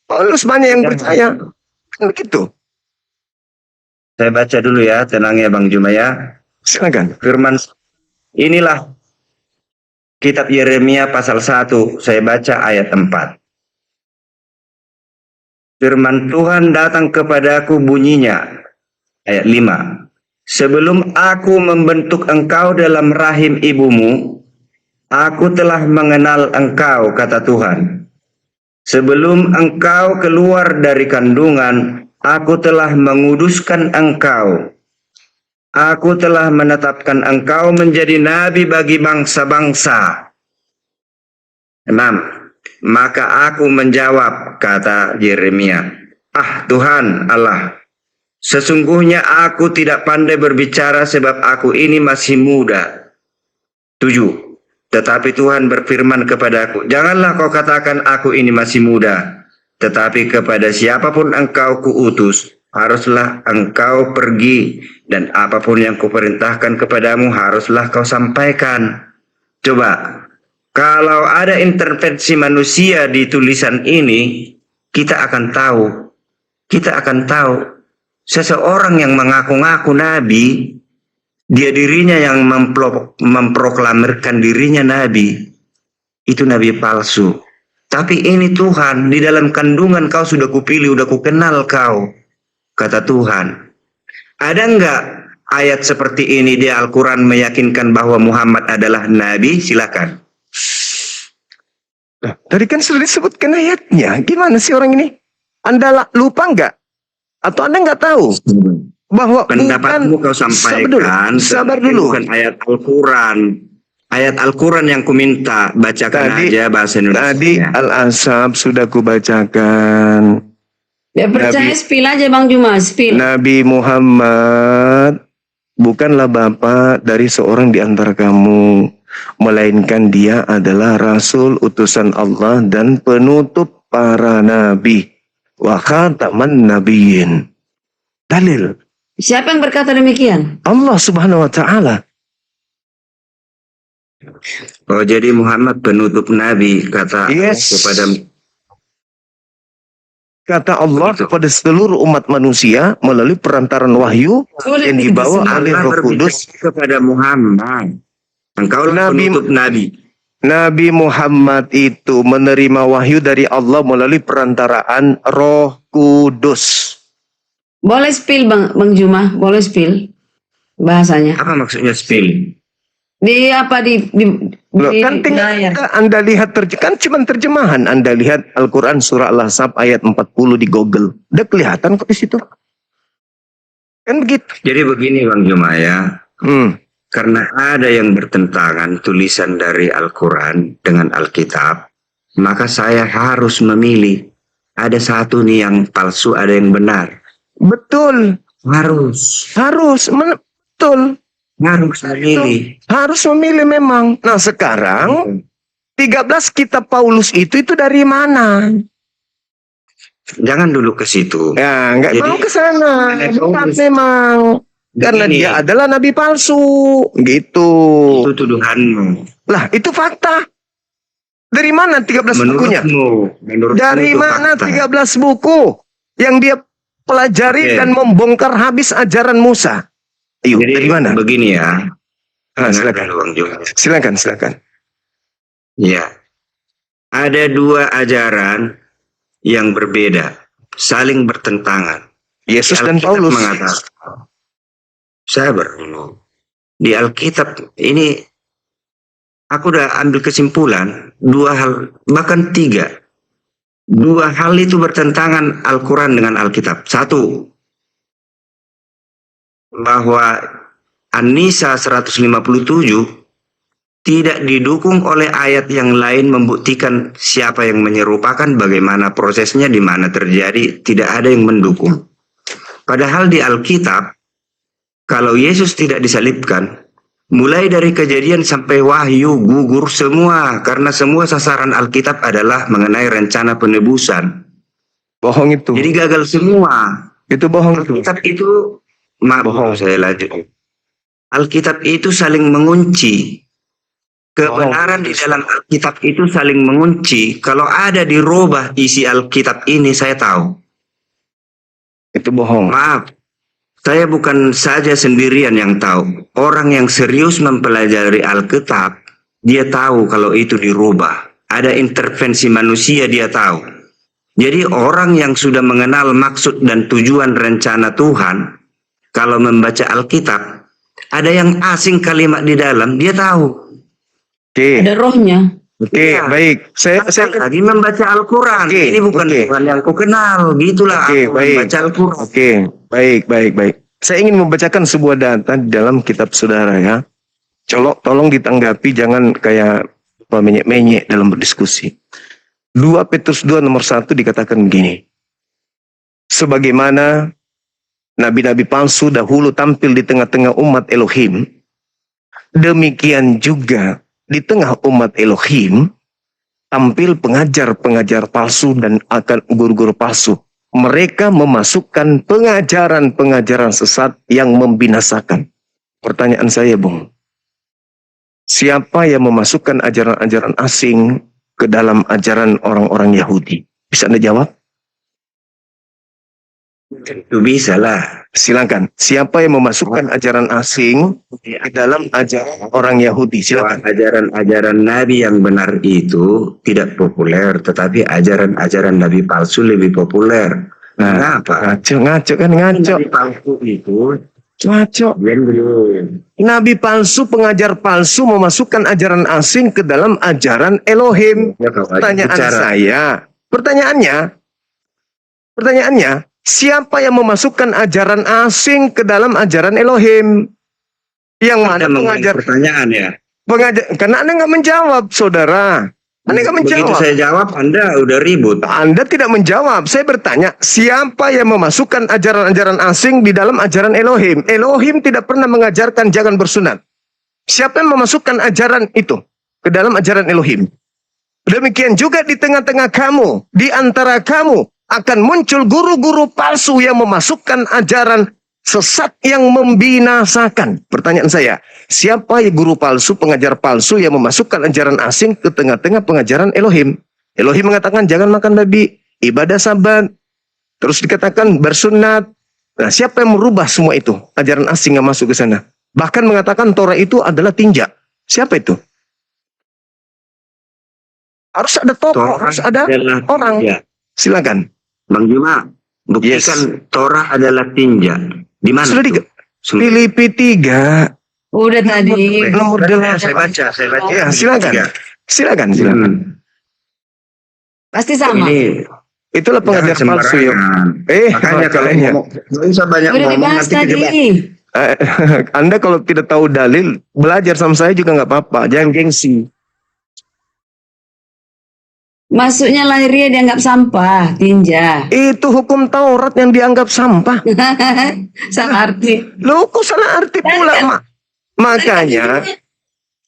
Paulus banyak yang percaya. Kan begitu. Saya baca dulu ya, tenang ya Bang Juma ya. Silakan. Firman inilah kitab Yeremia pasal 1, saya baca ayat 4. Firman Tuhan datang kepadaku bunyinya, ayat 5. Sebelum aku membentuk engkau dalam rahim ibumu, aku telah mengenal engkau, kata Tuhan. Sebelum engkau keluar dari kandungan, aku telah menguduskan engkau. Aku telah menetapkan engkau menjadi nabi bagi bangsa-bangsa. 6. Maka aku menjawab, kata Yeremia, "Ah Tuhan Allah, sesungguhnya aku tidak pandai berbicara sebab aku ini masih muda." 7. Tetapi Tuhan berfirman kepadaku, "Janganlah kau katakan aku ini masih muda, tetapi kepada siapapun engkau kuutus, haruslah engkau pergi, dan apapun yang kuperintahkan kepadamu haruslah kau sampaikan." Coba, kalau ada intervensi manusia di tulisan ini, kita akan tahu seseorang yang mengaku-ngaku nabi, dia dirinya yang memproklamirkan dirinya nabi, itu nabi palsu. Tapi ini Tuhan, di dalam kandungan kau sudah kupilih, sudah kukenal kau, kata Tuhan. Ada enggak ayat seperti ini di Al-Quran meyakinkan bahwa Muhammad adalah nabi? Silakan. Nah, tadi kan sudah disebutkan ayatnya. Gimana sih orang ini? Anda lupa nggak? Atau Anda nggak tahu bahwa Pendapatmu kau sampaikan, sabar dulu. bukan ayat Al-Quran. Ayat Al-Quran yang kuminta, bacakan aja bahasa Indonesia. Tadi Al-Ahzab sudah kubacakan. Biar percaya Nabi- spill aja Bang Juma, spill. Nabi Muhammad bukanlah bapak dari seorang di antara kamu, melainkan dia adalah rasul utusan Allah dan penutup para nabi. Wa khataman nabiyyin. Dalil. Siapa yang berkata demikian? Allah Subhanahu wa taala. Oh, jadi Muhammad penutup Nabi, kata Yes. kepada Kata Allah kepada seluruh umat manusia melalui perantaran wahyu yang dibawa oleh Allah Roh Kudus. berbicara kepada Muhammad. Engkaulah Nabi- penutup Nabi. Nabi Muhammad itu menerima wahyu dari Allah melalui perantaraan Roh Kudus. Boleh spill Bang Juma, boleh spill bahasanya. Apa maksudnya spill? Di apa di Loh, kan tinggal layar. Anda lihat kan cuma terjemahan. Anda lihat Al-Quran surah Al-Ahzab ayat 40 di Google. Udah kelihatan kok di situ. Kan begitu. Jadi begini Bang Juma ya. Karena ada yang bertentangan tulisan dari Al-Quran dengan Alkitab, maka saya harus memilih. Ada satu nih yang palsu, ada yang benar. Betul. Harus Betul. memilih. Harus memilih memang. Nah sekarang 13 kitab Paulus itu dari mana? Jangan dulu ke situ. Ya, nggak Jadi, mau ke sana. ada Bukan Paulus. memang. Karena Begini, dia adalah nabi palsu. Gitu. itu tuduhanmu. Lah, itu fakta. Dari mana 13 bukunya? Menurutmu Dari itu mana fakta. 13 buku yang dia pelajari Oke. dan membongkar habis ajaran Musa? Ayo, Jadi dari mana? begini ya. Silakan. Bang Juma. Silakan. Ya. Ada dua ajaran yang berbeda, saling bertentangan. Yesus dan Alkitab Paulus. mengatakan, sabar dulu. Di Alkitab ini aku udah ambil kesimpulan dua hal, bahkan tiga. Dua hal itu bertentangan Al-Quran dengan Alkitab. Satu, bahwa An-Nisa 157 tidak didukung oleh ayat yang lain membuktikan siapa yang menyerupakan, bagaimana prosesnya, di mana terjadi, tidak ada yang mendukung. Padahal di Alkitab, kalau Yesus tidak disalibkan, mulai dari Kejadian sampai Wahyu gugur semua, karena semua sasaran Alkitab adalah mengenai rencana penebusan. Bohong itu. Jadi gagal semua. Itu bohong itu. Alkitab itu, maaf Bohong. saya lanjut. Alkitab itu saling mengunci. Kebenaran di dalam Alkitab itu saling mengunci. Kalau ada dirubah isi Alkitab ini, saya tahu. Itu bohong. Maaf, saya bukan saja sendirian yang tahu. Orang yang serius mempelajari Alkitab, dia tahu kalau itu dirubah. Ada intervensi manusia, dia tahu. Jadi orang yang sudah mengenal maksud dan tujuan rencana Tuhan, kalau membaca Alkitab, ada yang asing kalimat di dalam, dia tahu. Oke. Ada rohnya. Oke, Iya. baik. Saya Lagi membaca Al-Quran. Oke, Ini bukan oke. Tuhan yang kau kenal. Gitulah Oke, aku baik. membaca Al-Quran. Oke, baik. Saya ingin membacakan sebuah data di dalam kitab saudara ya. Tolong ditanggapi, jangan kayak menyek-menyek dalam berdiskusi. 2 Petrus 2 nomor 1 dikatakan begini. Sebagaimana nabi-nabi palsu dahulu tampil di tengah-tengah umat Elohim, demikian juga di tengah umat Elohim tampil pengajar-pengajar palsu dan akan guru-guru palsu. Mereka memasukkan pengajaran-pengajaran sesat yang membinasakan. Pertanyaan saya, Bung. Siapa yang memasukkan ajaran-ajaran asing ke dalam ajaran orang-orang Yahudi? Bisa Anda jawab? Itu bisa lah. Silakan. Siapa yang memasukkan ajaran asing ke dalam ajaran orang Yahudi? Silakan. Ajaran-ajaran Nabi yang benar itu tidak populer, tetapi ajaran-ajaran Nabi palsu lebih populer. Nah, Kenapa? ngaco kan ngaco. Nabi palsu itu, Ngaco. belum. Nabi palsu, pengajar palsu memasukkan ajaran asing ke dalam ajaran Elohim. Ya, kalau Pertanyaan bicara. saya, pertanyaannya, siapa yang memasukkan ajaran asing ke dalam ajaran Elohim? Yang mana Anda mengulangi pengajar, pertanyaan ya. karena Anda nggak menjawab, saudara. Anda nggak Begitu menjawab. saya jawab, Anda udah ribut. Anda tidak menjawab. Saya bertanya, siapa yang memasukkan ajaran-ajaran asing di dalam ajaran Elohim? Elohim tidak pernah mengajarkan jangan bersunat. Siapa yang memasukkan ajaran itu ke dalam ajaran Elohim? Demikian juga di tengah-tengah kamu, di antara kamu akan muncul guru-guru palsu yang memasukkan ajaran Sesat yang membinasakan. Pertanyaan saya, siapa guru palsu, pengajar palsu yang memasukkan ajaran asing ke tengah-tengah pengajaran Elohim? Elohim mengatakan jangan makan babi, ibadah sabat, terus dikatakan bersunat. Nah, siapa yang merubah semua itu? Ajaran asing yang masuk ke sana. Bahkan mengatakan Torah itu adalah tinja. Siapa itu? Harus ada tokoh, harus ada orang. Ya. Silakan. Bang Juma, buktikan Torah adalah tinja. Di mana? Sudah itu? Filipi 3. Udah tadi. Nomor 8. Saya baca. Ya, silakan. Silakan. Pasti sama. Ini Itulah pengajar jangan palsu ya. sembarangan. Makanya kalau makanya. ngomong, nggak usah banyak Udah ngomong dibahas nanti kejebak. tadi. Anda kalau tidak tahu dalil, belajar sama saya juga nggak apa-apa. Jangan gengsi. Masuknya lahirnya dianggap sampah, tinja. Itu hukum Taurat yang dianggap sampah. Salah arti. Loh, kok salah arti pula, Mak? Makanya,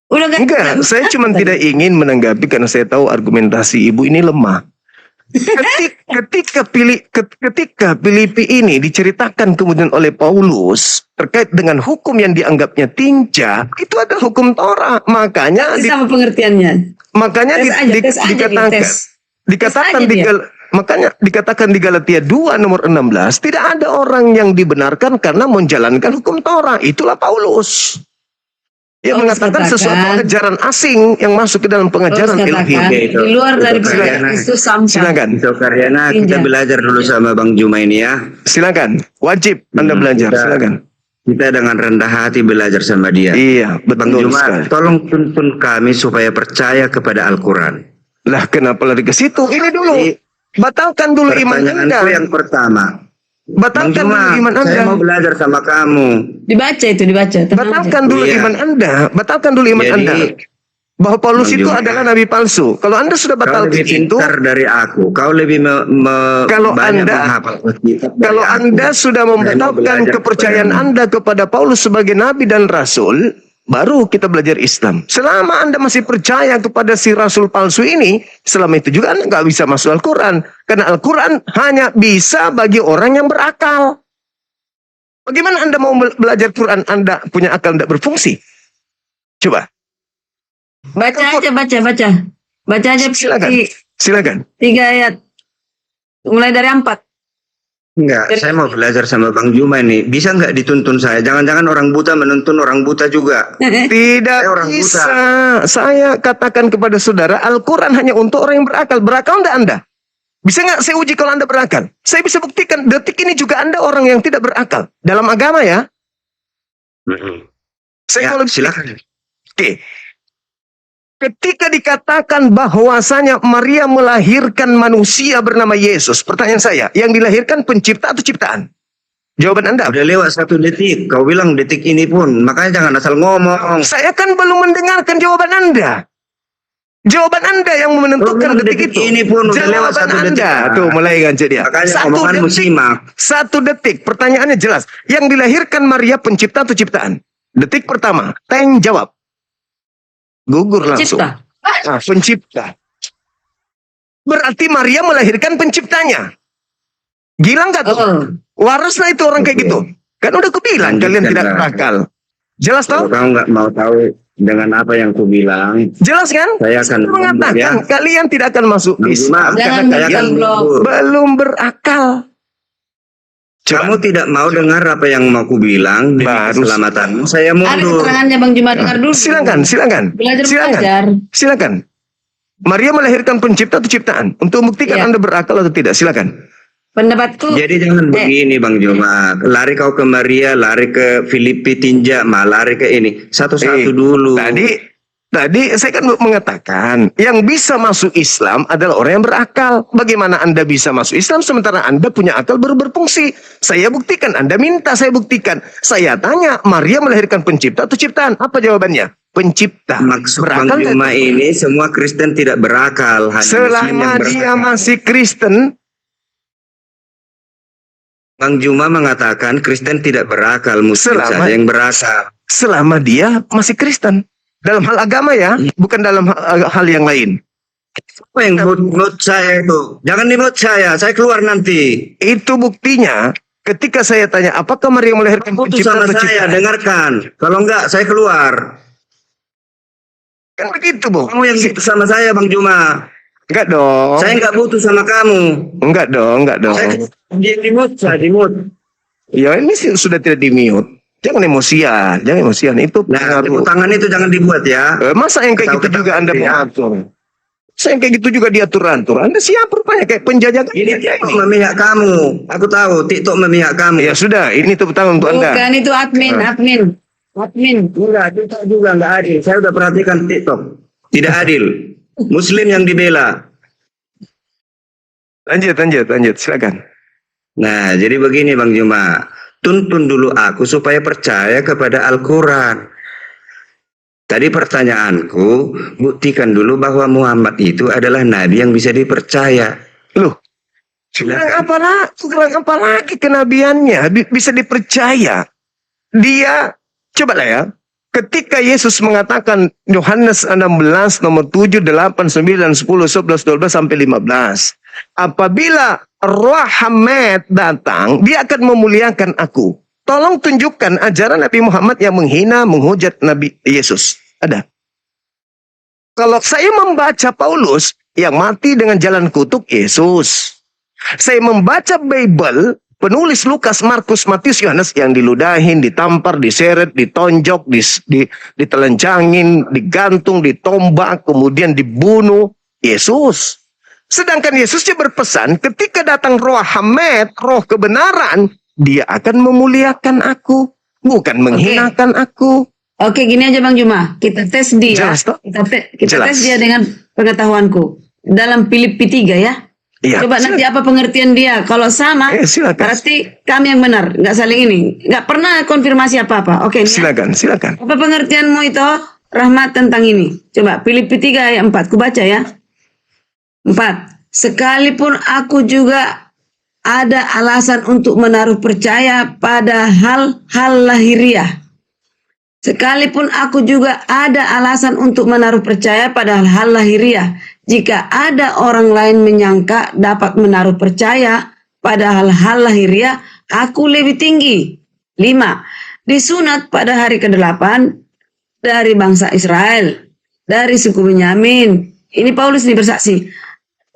Udah kan? enggak, saya cuma tidak ingin menanggapi karena saya tahu argumentasi ibu ini lemah. Ketika Filipi ini diceritakan kemudian oleh Paulus terkait dengan hukum yang dianggapnya tinja, itu adalah hukum Torah. Makanya Pasti sama pengertiannya. makanya Tes aja, dikatakan aja dia. makanya dikatakan di Galatia 2 nomor 16, tidak ada orang yang dibenarkan karena menjalankan hukum Torah. Itulah Paulus. Yang mengatakan sesuatu ajaran asing yang masuk ke dalam pengajaran Elohim. Di luar dari Silakan. itu sampah. Silakan. So, Karyana, kita belajar dulu sama Bang Juma ini ya. Silakan. Wajib Anda belajar. Silakan. Kita dengan rendah hati belajar sama dia. Iya, Bang betul Juma, sekali. tolong tuntun kami supaya percaya kepada Al-Quran. Lah kenapa lari ke situ? Ini dulu. Batalkan dulu iman Anda. Pertanyaanku yang pertama. Bang Batalkan Juma, dulu iman Anda. saya mau belajar sama kamu. Dibaca itu, dibaca. Tenang Batalkan aja. dulu Iya. iman Anda. Batalkan dulu iman Jadi, Anda. Bahwa Paulus Bang itu Juma, adalah nabi palsu. Kalau Anda sudah Kau batalkan lebih itu, pintar dari aku. Kau lebih Kalau banyak Anda- menghafal kitab dari kalau aku. Anda sudah Saya mau membatalkan belajar kepercayaan kepadamu. Anda kepada Paulus sebagai nabi dan rasul, baru kita belajar Islam. Selama Anda masih percaya kepada si rasul palsu ini, selama itu juga Anda nggak bisa masuk Al-Quran. Karena Al-Quran hanya bisa bagi orang yang berakal. Bagaimana Anda mau belajar Quran Anda punya akal tidak berfungsi? Coba, Baca aja, baca. Baca aja Silakan. di silakan. 3 ayat. Mulai dari 4. Enggak, saya mau belajar sama Bang Juma ini. Bisa nggak dituntun saya? Jangan-jangan orang buta menuntun orang buta juga. Tidak Saya orang bisa. Saya katakan kepada saudara, Al-Quran hanya untuk orang yang berakal. Berakal enggak Anda? Bisa nggak saya uji kalau Anda berakal? Saya bisa buktikan detik ini juga Anda orang yang tidak berakal. Dalam agama ya. Saya Ya, kalau silakan. Oke. Ketika dikatakan bahwasanya Maria melahirkan manusia bernama Yesus. Pertanyaan saya, yang dilahirkan pencipta atau ciptaan? Jawaban Anda. Udah lewat 1 detik. Kau bilang detik ini pun. Makanya jangan asal ngomong. Saya kan belum mendengarkan jawaban Anda. Jawaban Anda yang menentukan Belum detik detik itu. ini pun udah lewat Jawaban 1 detik. Anda. Tuh mulai ganti dia. Makanya omonganmu simak. 1 detik. Pertanyaannya jelas. Yang dilahirkan Maria pencipta atau ciptaan? Detik pertama. Teng jawab. Gugur langsung. Cipta. Ah, pencipta. Berarti Maria melahirkan penciptanya. Gila nggak tuh? Oh. Waras lah itu orang kayak gitu. Kan udah aku bilang kalian Lanjutkan, tidak Bang. berakal. Jelas Kalau tau? kau nggak mau tahu dengan apa yang ku bilang, Jelas kan? saya akan Mengatakan ya. kalian tidak akan masuk Bang Islam Juma, Jangan karena saya kalian akan belum. mundur. belum berakal. Kamu tidak mau dengar apa yang mau ku bilang demi Baru- keselamatanmu. Saya Ada mundur. keterangannya Bang Juma, dengar dulu. Silakan. Belajar. Silakan. Maria melahirkan pencipta atau ciptaan? Untuk membuktikan Iya. Anda berakal atau tidak, silakan. Pendapatku. Jadi jangan begini Bang Juma. Lari kau ke Maria, lari ke Filipi tinja, lari ke ini. Satu-satu dulu. Tadi saya kan mengatakan yang bisa masuk Islam adalah orang yang berakal. Bagaimana Anda bisa masuk Islam sementara Anda punya akal baru berfungsi? Saya buktikan, Anda minta saya buktikan. Saya tanya, Maria melahirkan pencipta atau ciptaan? Apa jawabannya? Pencipta. Maksud Bang Juma ini semua Kristen tidak berakal. Hanya Muslim yang Selama dia berakal. masih Kristen, Bang Juma mengatakan Kristen tidak berakal, Muslim Selama- saja yang berakal. selama dia masih Kristen. Dalam hal agama ya, bukan dalam hal yang lain. Apa yang mut saya itu? Jangan dimut saya keluar nanti. Itu buktinya ketika saya tanya, apakah Maria melahirkan Putus pencipta sama saya, dengarkan. Kalau enggak, saya keluar. Kan begitu, Bu. Kamu yang butuh sama saya, Bang Juma. Enggak dong. Saya enggak butuh sama kamu. Enggak dong, enggak dong. Saya saya dimut. Ya ini sih sudah tidak di-mute. Jangan emosian, jangan emosian. Itu Nah, pengaruh. tepuk tangan itu jangan dibuat ya. Masa yang kayak gitu Tahu juga Anda ya. mengatur? Saya yang kayak gitu juga diatur-atur. Anda siapa rupanya kayak penjajah Ini kayak TikTok memihak kamu. Aku tahu TikTok memihak kamu. Ya sudah, ini tepuk tangan untuk Anda. Bukan itu admin. Enggak, TikTok juga enggak adil. Saya udah perhatikan TikTok. Tidak adil. Muslim yang dibela. Lanjut, silakan. Nah, jadi begini Bang Juma. Tuntun dulu aku supaya percaya kepada Al-Quran. Tadi pertanyaanku, buktikan dulu bahwa Muhammad itu adalah nabi yang bisa dipercaya. Loh, kurang apa lagi kenabiannya? Bisa dipercaya. Dia, cobalah ya. Ketika Yesus mengatakan Yohanes 16 nomor 7, 8, 9, 10, 11, 12 sampai 15. Apabila Roh Hamad datang, dia akan memuliakan aku. Tolong tunjukkan ajaran Nabi Muhammad yang menghina, menghujat Nabi Yesus. Ada. Kalau saya membaca Paulus yang mati dengan jalan kutuk Yesus. Saya membaca Bible, penulis Lukas, Markus, Matius, Yohanes yang diludahin, ditampar, diseret, ditonjok, ditelanjangin, digantung, ditombak, kemudian dibunuh. Yesus. Sedangkan Yesusnya berpesan, ketika datang Roh Hamad, roh kebenaran, dia akan memuliakan aku, bukan menghinakan aku. Oke, gini aja Bang Juma. Kita tes dia. Jelas, toh? Kita Jelas. tes dia dengan pengetahuanku. Dalam Filipi 3 ya. Iya, Coba nanti apa pengertian dia. Kalau sama, silakan. berarti kami yang benar. Nggak saling ini. Nggak pernah konfirmasi apa-apa. Oke, ini ya. Silakan. Apa pengertianmu itu, Rahmat, tentang ini? Coba Filipi 3 ayat 4. Ku baca ya. 4. Sekalipun aku juga ada alasan untuk menaruh percaya pada hal-hal lahiriah. Sekalipun aku juga ada alasan untuk menaruh percaya pada hal lahiriah. Jika ada orang lain menyangka dapat menaruh percaya pada hal-hal lahiriah, aku lebih tinggi. 5. Disunat pada hari ke-8 dari bangsa Israel, dari suku Benyamin. Ini Paulus nih bersaksi.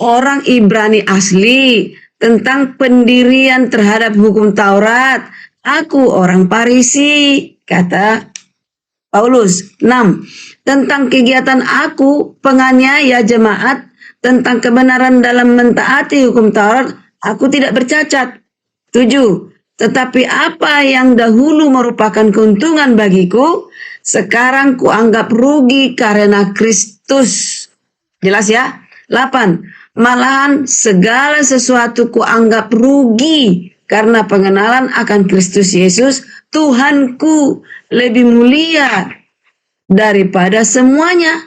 Orang Ibrani asli tentang pendirian terhadap hukum Taurat. Aku orang Parisi, kata Paulus. 6. Tentang kegiatan aku, penganiaya jemaat, tentang kebenaran dalam mentaati hukum Taurat, aku tidak bercacat. 7. Tetapi apa yang dahulu merupakan keuntungan bagiku, sekarang kuanggap rugi karena Kristus. Jelas ya? 8. Malahan segala sesuatu kuanggap rugi karena pengenalan akan Kristus Yesus, Tuhanku, lebih mulia daripada semuanya.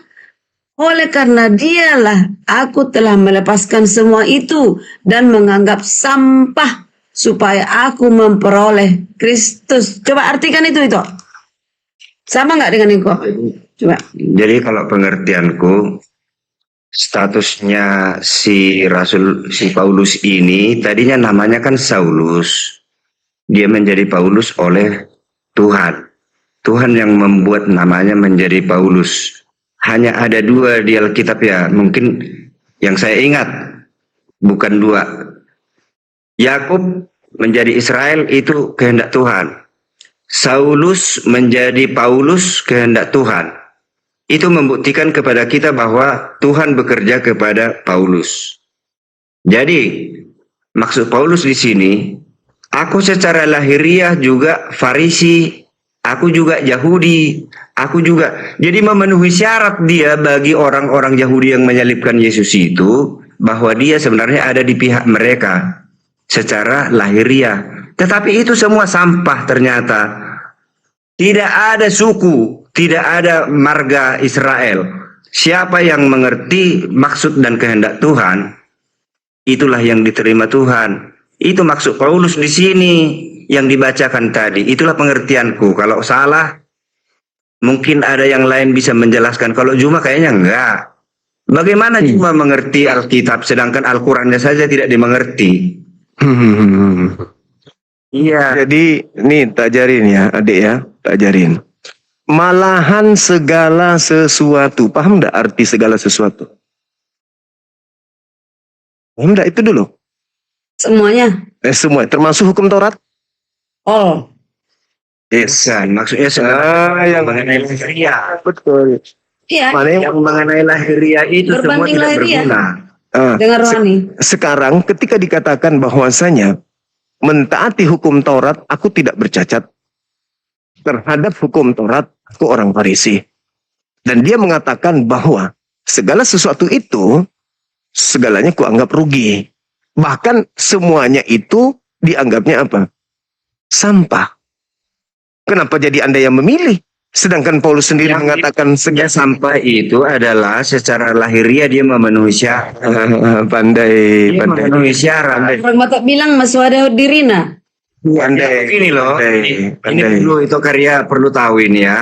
Oleh karena dialah aku telah melepaskan semua itu dan menganggap sampah supaya aku memperoleh Kristus. Coba artikan itu. Sama nggak dengan itu? Coba. Jadi kalau pengertianku, statusnya si Paulus ini tadinya namanya kan Saulus. Dia menjadi Paulus oleh Tuhan. Tuhan yang membuat namanya menjadi Paulus. Hanya ada 2 di Alkitab ya, mungkin yang saya ingat, bukan 2. Yakub menjadi Israel itu kehendak Tuhan. Saulus menjadi Paulus kehendak Tuhan. Itu membuktikan kepada kita bahwa Tuhan bekerja kepada Paulus. Jadi, maksud Paulus di sini, aku secara lahiriah juga Farisi, aku juga Yahudi, aku juga. Jadi memenuhi syarat dia bagi orang-orang Yahudi yang menyalibkan Yesus itu, bahwa dia sebenarnya ada di pihak mereka secara lahiriah. Tetapi itu semua sampah ternyata. Tidak ada suku, tidak ada marga Israel. Siapa yang mengerti maksud dan kehendak Tuhan, itulah yang diterima Tuhan. Itu maksud Paulus di sini yang dibacakan tadi. Itulah pengertianku. Kalau salah, mungkin ada yang lain bisa menjelaskan. Kalau Juma kayaknya enggak. Bagaimana Juma mengerti Alkitab sedangkan Al-Qurannya saja tidak dimengerti? Iya. Jadi nih tak ajarin ya adik ya, tak ajarin. Malahan segala sesuatu, paham enggak arti segala sesuatu? Paham enggak itu dulu? Semuanya. Semua, termasuk hukum Taurat? All. Yes. Bukan, maksudnya segala yang mengenai lahiriah. betul. Iya. Mana yang Yang mengenai lahiriah itu semua Berbanding tidak lahiriah. berguna. Dengan rohani. Sekarang ketika dikatakan bahwasanya mentaati hukum Taurat, aku tidak bercacat. Terhadap hukum Taurat, aku orang Farisi. Dan dia mengatakan bahwa segala sesuatu itu, segalanya kuanggap rugi. Bahkan semuanya itu dianggapnya apa? Sampah. Kenapa jadi Anda yang memilih? Sedangkan Paulus sendiri Yang mengatakan Dia sampai itu adalah secara lahiriah dia memenuhi syarat. pandai, Dia pandai. memenuhi syarat. Orang Batak bilang maswada dirina. Pandai. Ini loh, Pandai. ini perlu itu karya perlu tahu ini ya.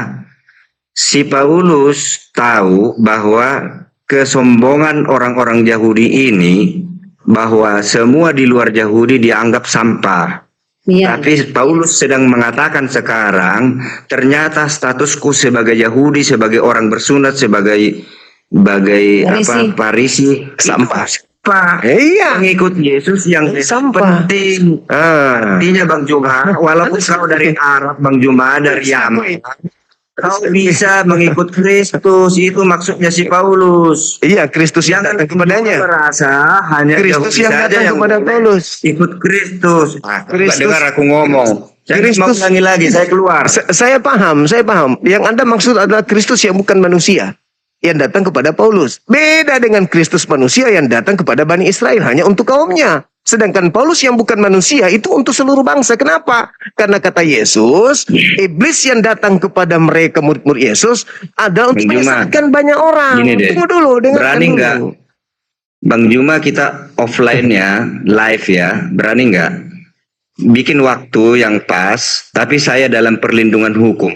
Si Paulus tahu bahwa kesombongan orang-orang Yahudi ini bahwa semua di luar Yahudi dianggap sampah. Iya. Tapi Paulus sedang mengatakan sekarang ternyata statusku sebagai Yahudi, sebagai orang bersunat, sebagai Farisi Sampah. Pak, Iya. mengikut Yesus yang Sampah. penting. Artinya Bang Juma, walaupun kau dari Arab, Bang Juma dari Yaman, kau bisa mengikut Kristus. Itu maksudnya si Paulus. Iya, Kristus yang Jangan datang kepadanya. merasa hanya Kristus Yahudi yang saja datang kepada boleh Paulus. ikut Kristus. Kristus. Dengar aku ngomong. Saya mau Kristus. ulangi lagi, saya keluar. Saya paham. Yang Anda maksud adalah Kristus yang bukan manusia. Yang datang kepada Paulus. Beda dengan Kristus manusia yang datang kepada Bani Israel. Hanya untuk kaumnya. Sedangkan Paulus yang bukan manusia itu untuk seluruh bangsa. Kenapa? Karena kata Yesus, iblis yang datang kepada mereka murid-murid Yesus adalah untuk Bang Juma, menyesatkan banyak orang. gini deh. Tunggu dulu, dengarkan Berani dulu. nggak? Bang Juma kita offline ya, live ya. Berani nggak? Bikin waktu yang pas, tapi saya dalam perlindungan hukum.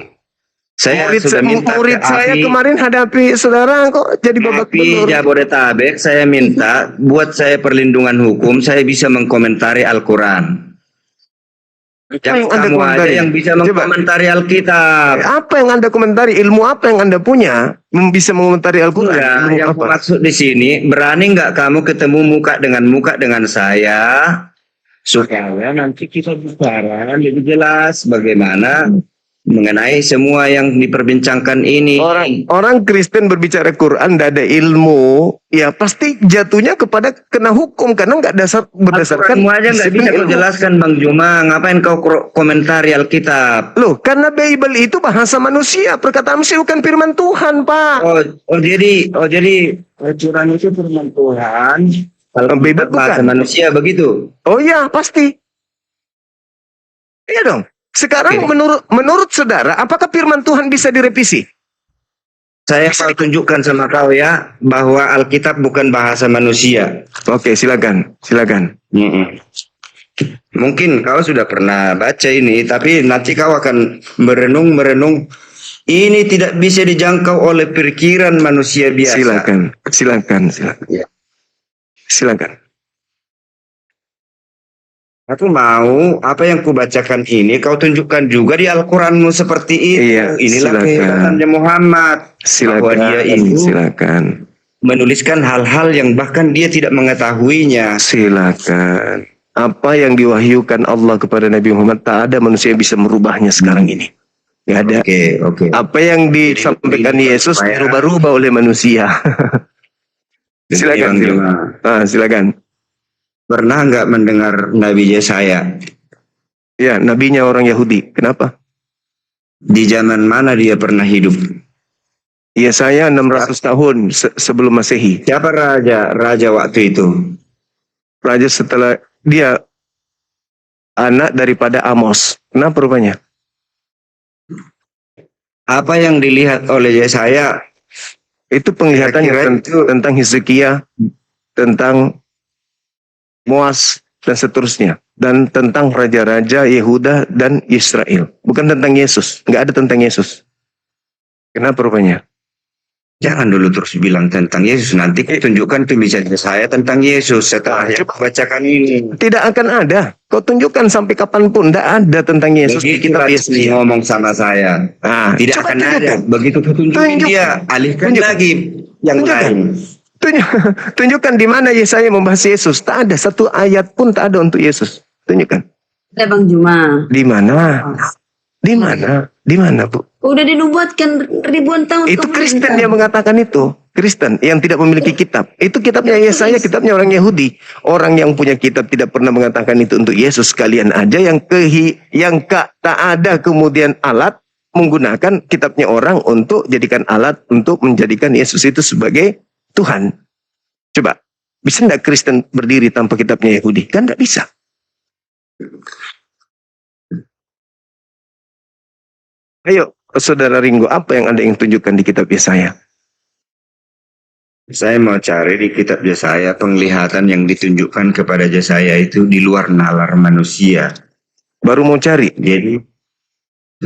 Saya sudah minta Murid ke saya API, kemarin hadapi saudara kok jadi babak API belur. Jabodetabek, saya minta buat saya perlindungan hukum, saya bisa mengkomentari Al-Quran. yang Jangan Anda kamu aja komentari? yang bisa Coba. mengkomentari Alkitab. Apa yang Anda komentari? Ilmu apa yang Anda punya? Bisa mengomentari Al-Quran? Enggak, Ilmu yang apa? aku maksud di sini, berani nggak kamu ketemu muka dengan saya supaya nanti kita bicara lebih jelas bagaimana mengenai semua yang diperbincangkan ini. Orang Kristen berbicara Quran, tidak ada ilmu, ya pasti jatuhnya kepada kena hukum karena nggak berdasarkan. Al-Quranmu aja nggak bisa disiplin kau ilmu. jelaskan Bang Juma, ngapain kau komentari Alkitab? Loh, karena Bible itu bahasa manusia, perkataan manusia bukan firman Tuhan, Pak. Jadi Al-Quran itu firman Tuhan. Bible Bahasa bukan. manusia begitu. Oh iya, pasti. Iya dong. Sekarang Oke. menurut saudara, apakah firman Tuhan bisa direvisi? Saya mau tunjukkan sama kau ya bahwa Alkitab bukan bahasa manusia. Oke, silakan. Mungkin kau sudah pernah baca ini, tapi nanti kau akan merenung. Ini tidak bisa dijangkau oleh pikiran manusia biasa. Silakan. Ya. Silakan. Aku mau apa yang kubacakan ini kau tunjukkan juga di Al-Quranmu seperti itu. Iya, Inilah silakan. kehebatannya Muhammad. Bahwa dia itu Silakan. menuliskan hal-hal yang bahkan dia tidak mengetahuinya. Silakan. Apa yang diwahyukan Allah kepada Nabi Muhammad, tak ada manusia yang bisa merubahnya sekarang ini. Nggak ada. Oke. Apa yang disampaikan Yesus supaya- dirubah-rubah oleh manusia. Silakan. Silakan. Pernah nggak mendengar Nabi Yesaya? Ya, nabinya orang Yahudi. Kenapa? Di zaman mana dia pernah hidup? Ya, saya 600 tahun sebelum Masehi. Siapa raja waktu itu? Raja setelah dia anak daripada Amos. Kenapa rupanya? Apa yang dilihat oleh Yesaya? Itu penglihatannya Kira-kira tentang Hizkia, tentang Moas dan seterusnya, dan tentang raja-raja Yehuda dan Israel. Bukan tentang Yesus. Nggak ada tentang Yesus. Kenapa rupanya? Jangan dulu terus bilang tentang Yesus. Nanti tunjukkan tulisan saya tentang Yesus setelah yang bacakan ini. Tidak akan ada. Kau tunjukkan sampai kapanpun, tidak ada tentang Yesus di Begitu kitab Rasmi Yesaya. ngomong sama saya, Nah, tidak coba akan tunjukkan. ada. Begitu tunjukin Tunjukkan. dia, alihkan Tunjukkan. lagi yang Tunjukkan. lain. Tunjukkan di mana Yesaya membahas Yesus. Tak ada satu ayat pun tak ada untuk Yesus. Tunjukkan. Ada Bang Juma. Di mana? Di mana? Di mana, Bu? Udah dinubuatkan ribuan tahun Itu kemudian. Kristen yang mengatakan itu. Kristen yang tidak memiliki kitab. Itu kitabnya Yesaya, kitabnya orang Yahudi. Orang yang punya kitab tidak pernah mengatakan itu untuk Yesus. Kalian aja yang tak ada kemudian alat menggunakan kitabnya orang untuk jadikan alat untuk menjadikan Yesus itu sebagai Tuhan. Coba, bisa enggak Kristen berdiri tanpa kitabnya Yahudi? Kan enggak bisa. Ayo, Saudara Ringo, apa yang Anda ingin tunjukkan di kitab Yesaya? Saya mau cari di kitab Yesaya penglihatan yang ditunjukkan kepada Yesaya itu di luar nalar manusia. Baru mau cari? Jadi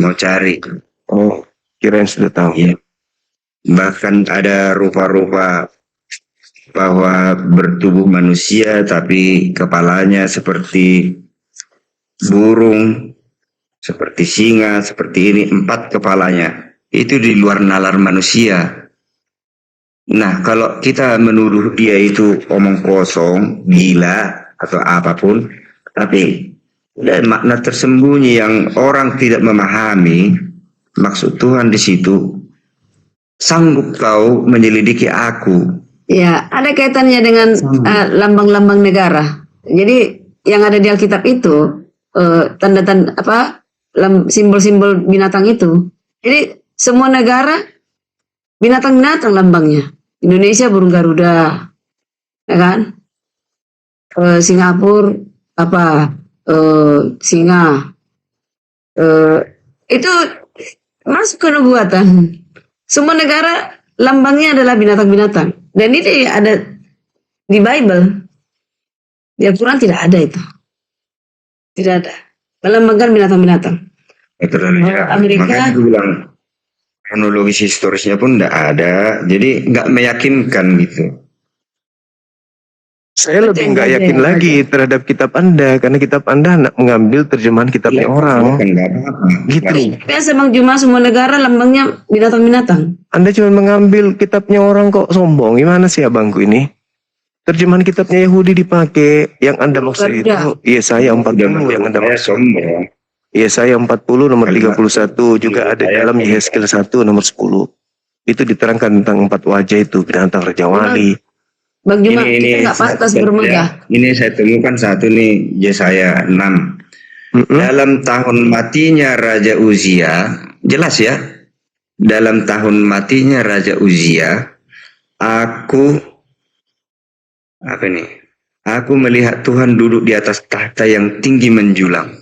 mau cari. Oh, kirain sudah tahu. Ya. Bahkan ada rupa-rupa bahwa bertubuh manusia tapi kepalanya seperti burung, seperti singa, seperti ini, 4 kepalanya. Itu di luar nalar manusia. Nah, kalau kita menuduh dia itu omong kosong, gila, atau apapun, tapi ada makna tersembunyi yang orang tidak memahami. Maksud Tuhan di situ, sanggup kau menyelidiki aku. Ya, ada kaitannya dengan lambang-lambang negara. Jadi yang ada di Alkitab itu tanda-tanda simbol-simbol binatang itu. Jadi semua negara binatang-binatang lambangnya. Indonesia burung Garuda, ya kan? Singapura singa. Itu masuk ke nubuatan. Semua negara lambangnya adalah binatang-binatang. Dan ini ada di Bible. Di Al-Quran tidak ada itu. Tidak ada. Melambangkan binatang-binatang. Itu ya. Amerika. Makanya aku bilang kronologis historisnya pun tidak ada, jadi nggak meyakinkan gitu. Saya lebih nggak yakin lagi terhadap kitab Anda, karena kitab Anda mengambil terjemahan kitabnya orang. Kan nggak apa-apa. Gitu. Biasa Bang Juma, semua negara lambangnya binatang-binatang. Anda cuma mengambil kitabnya orang kok sombong. Gimana sih abangku ini? Terjemahan kitabnya Yahudi dipakai. Yang Anda maksud itu Yesaya 40 yang Anda maksud. Sombong. Yesaya 40 nomor 31 juga ada dalam Yehezkiel 1 nomor 10. Itu diterangkan tentang 4 wajah itu, binatang Raja Wali. Bang Juma, kita nggak pantas bermegah. Ini saya temukan satu nih, Yesaya 6. Dalam tahun matinya Raja Uzia, jelas ya. Dalam tahun matinya Raja Uzia, aku melihat Tuhan duduk di atas tahta yang tinggi menjulang.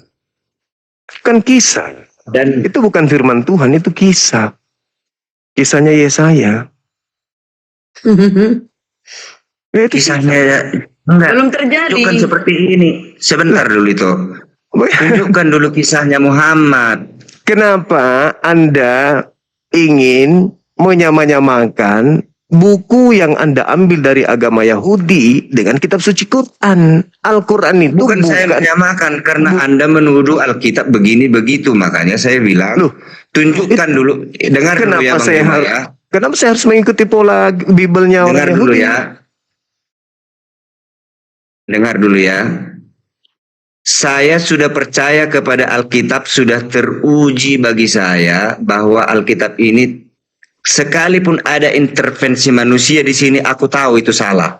Kan kisah. Dan Itu bukan firman Tuhan, itu kisah. Kisahnya Yesaya. Itu kisahnya enggak. Belum terjadi. Tunjukkan seperti ini. Sebentar dulu itu. Tunjukkan dulu kisahnya Muhammad. Kenapa Anda ingin menyamakan buku yang Anda ambil dari agama Yahudi dengan kitab suci Quran? Al-Quran itu Bukan saya menyamakan karena Anda menuduh Alkitab begini begitu, makanya saya bilang, Loh, tunjukkan dulu. Dengar dulu ya, Bang Juma ya. Kenapa saya harus mengikuti pola Bible-nya orang Dengar dulu Yahudi? ya. Dengar dulu ya. Saya sudah percaya kepada Alkitab, sudah teruji bagi saya bahwa Alkitab ini sekalipun ada intervensi manusia di sini, aku tahu itu salah.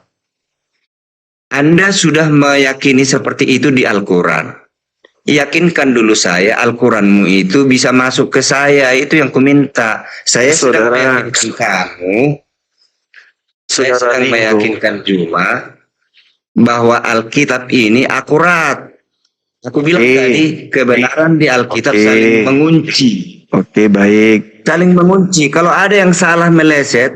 Anda sudah meyakini seperti itu di Al-Quran. Yakinkan dulu saya, Al-Quranmu itu bisa masuk ke saya, itu yang kuminta. Saya sedang meyakinkan kamu, saya sedang meyakinkan Juma bahwa Alkitab ini akurat. Aku bilang tadi, kebenaran di Alkitab saling mengunci. Oke, baik. Saling mengunci. Kalau ada yang salah meleset,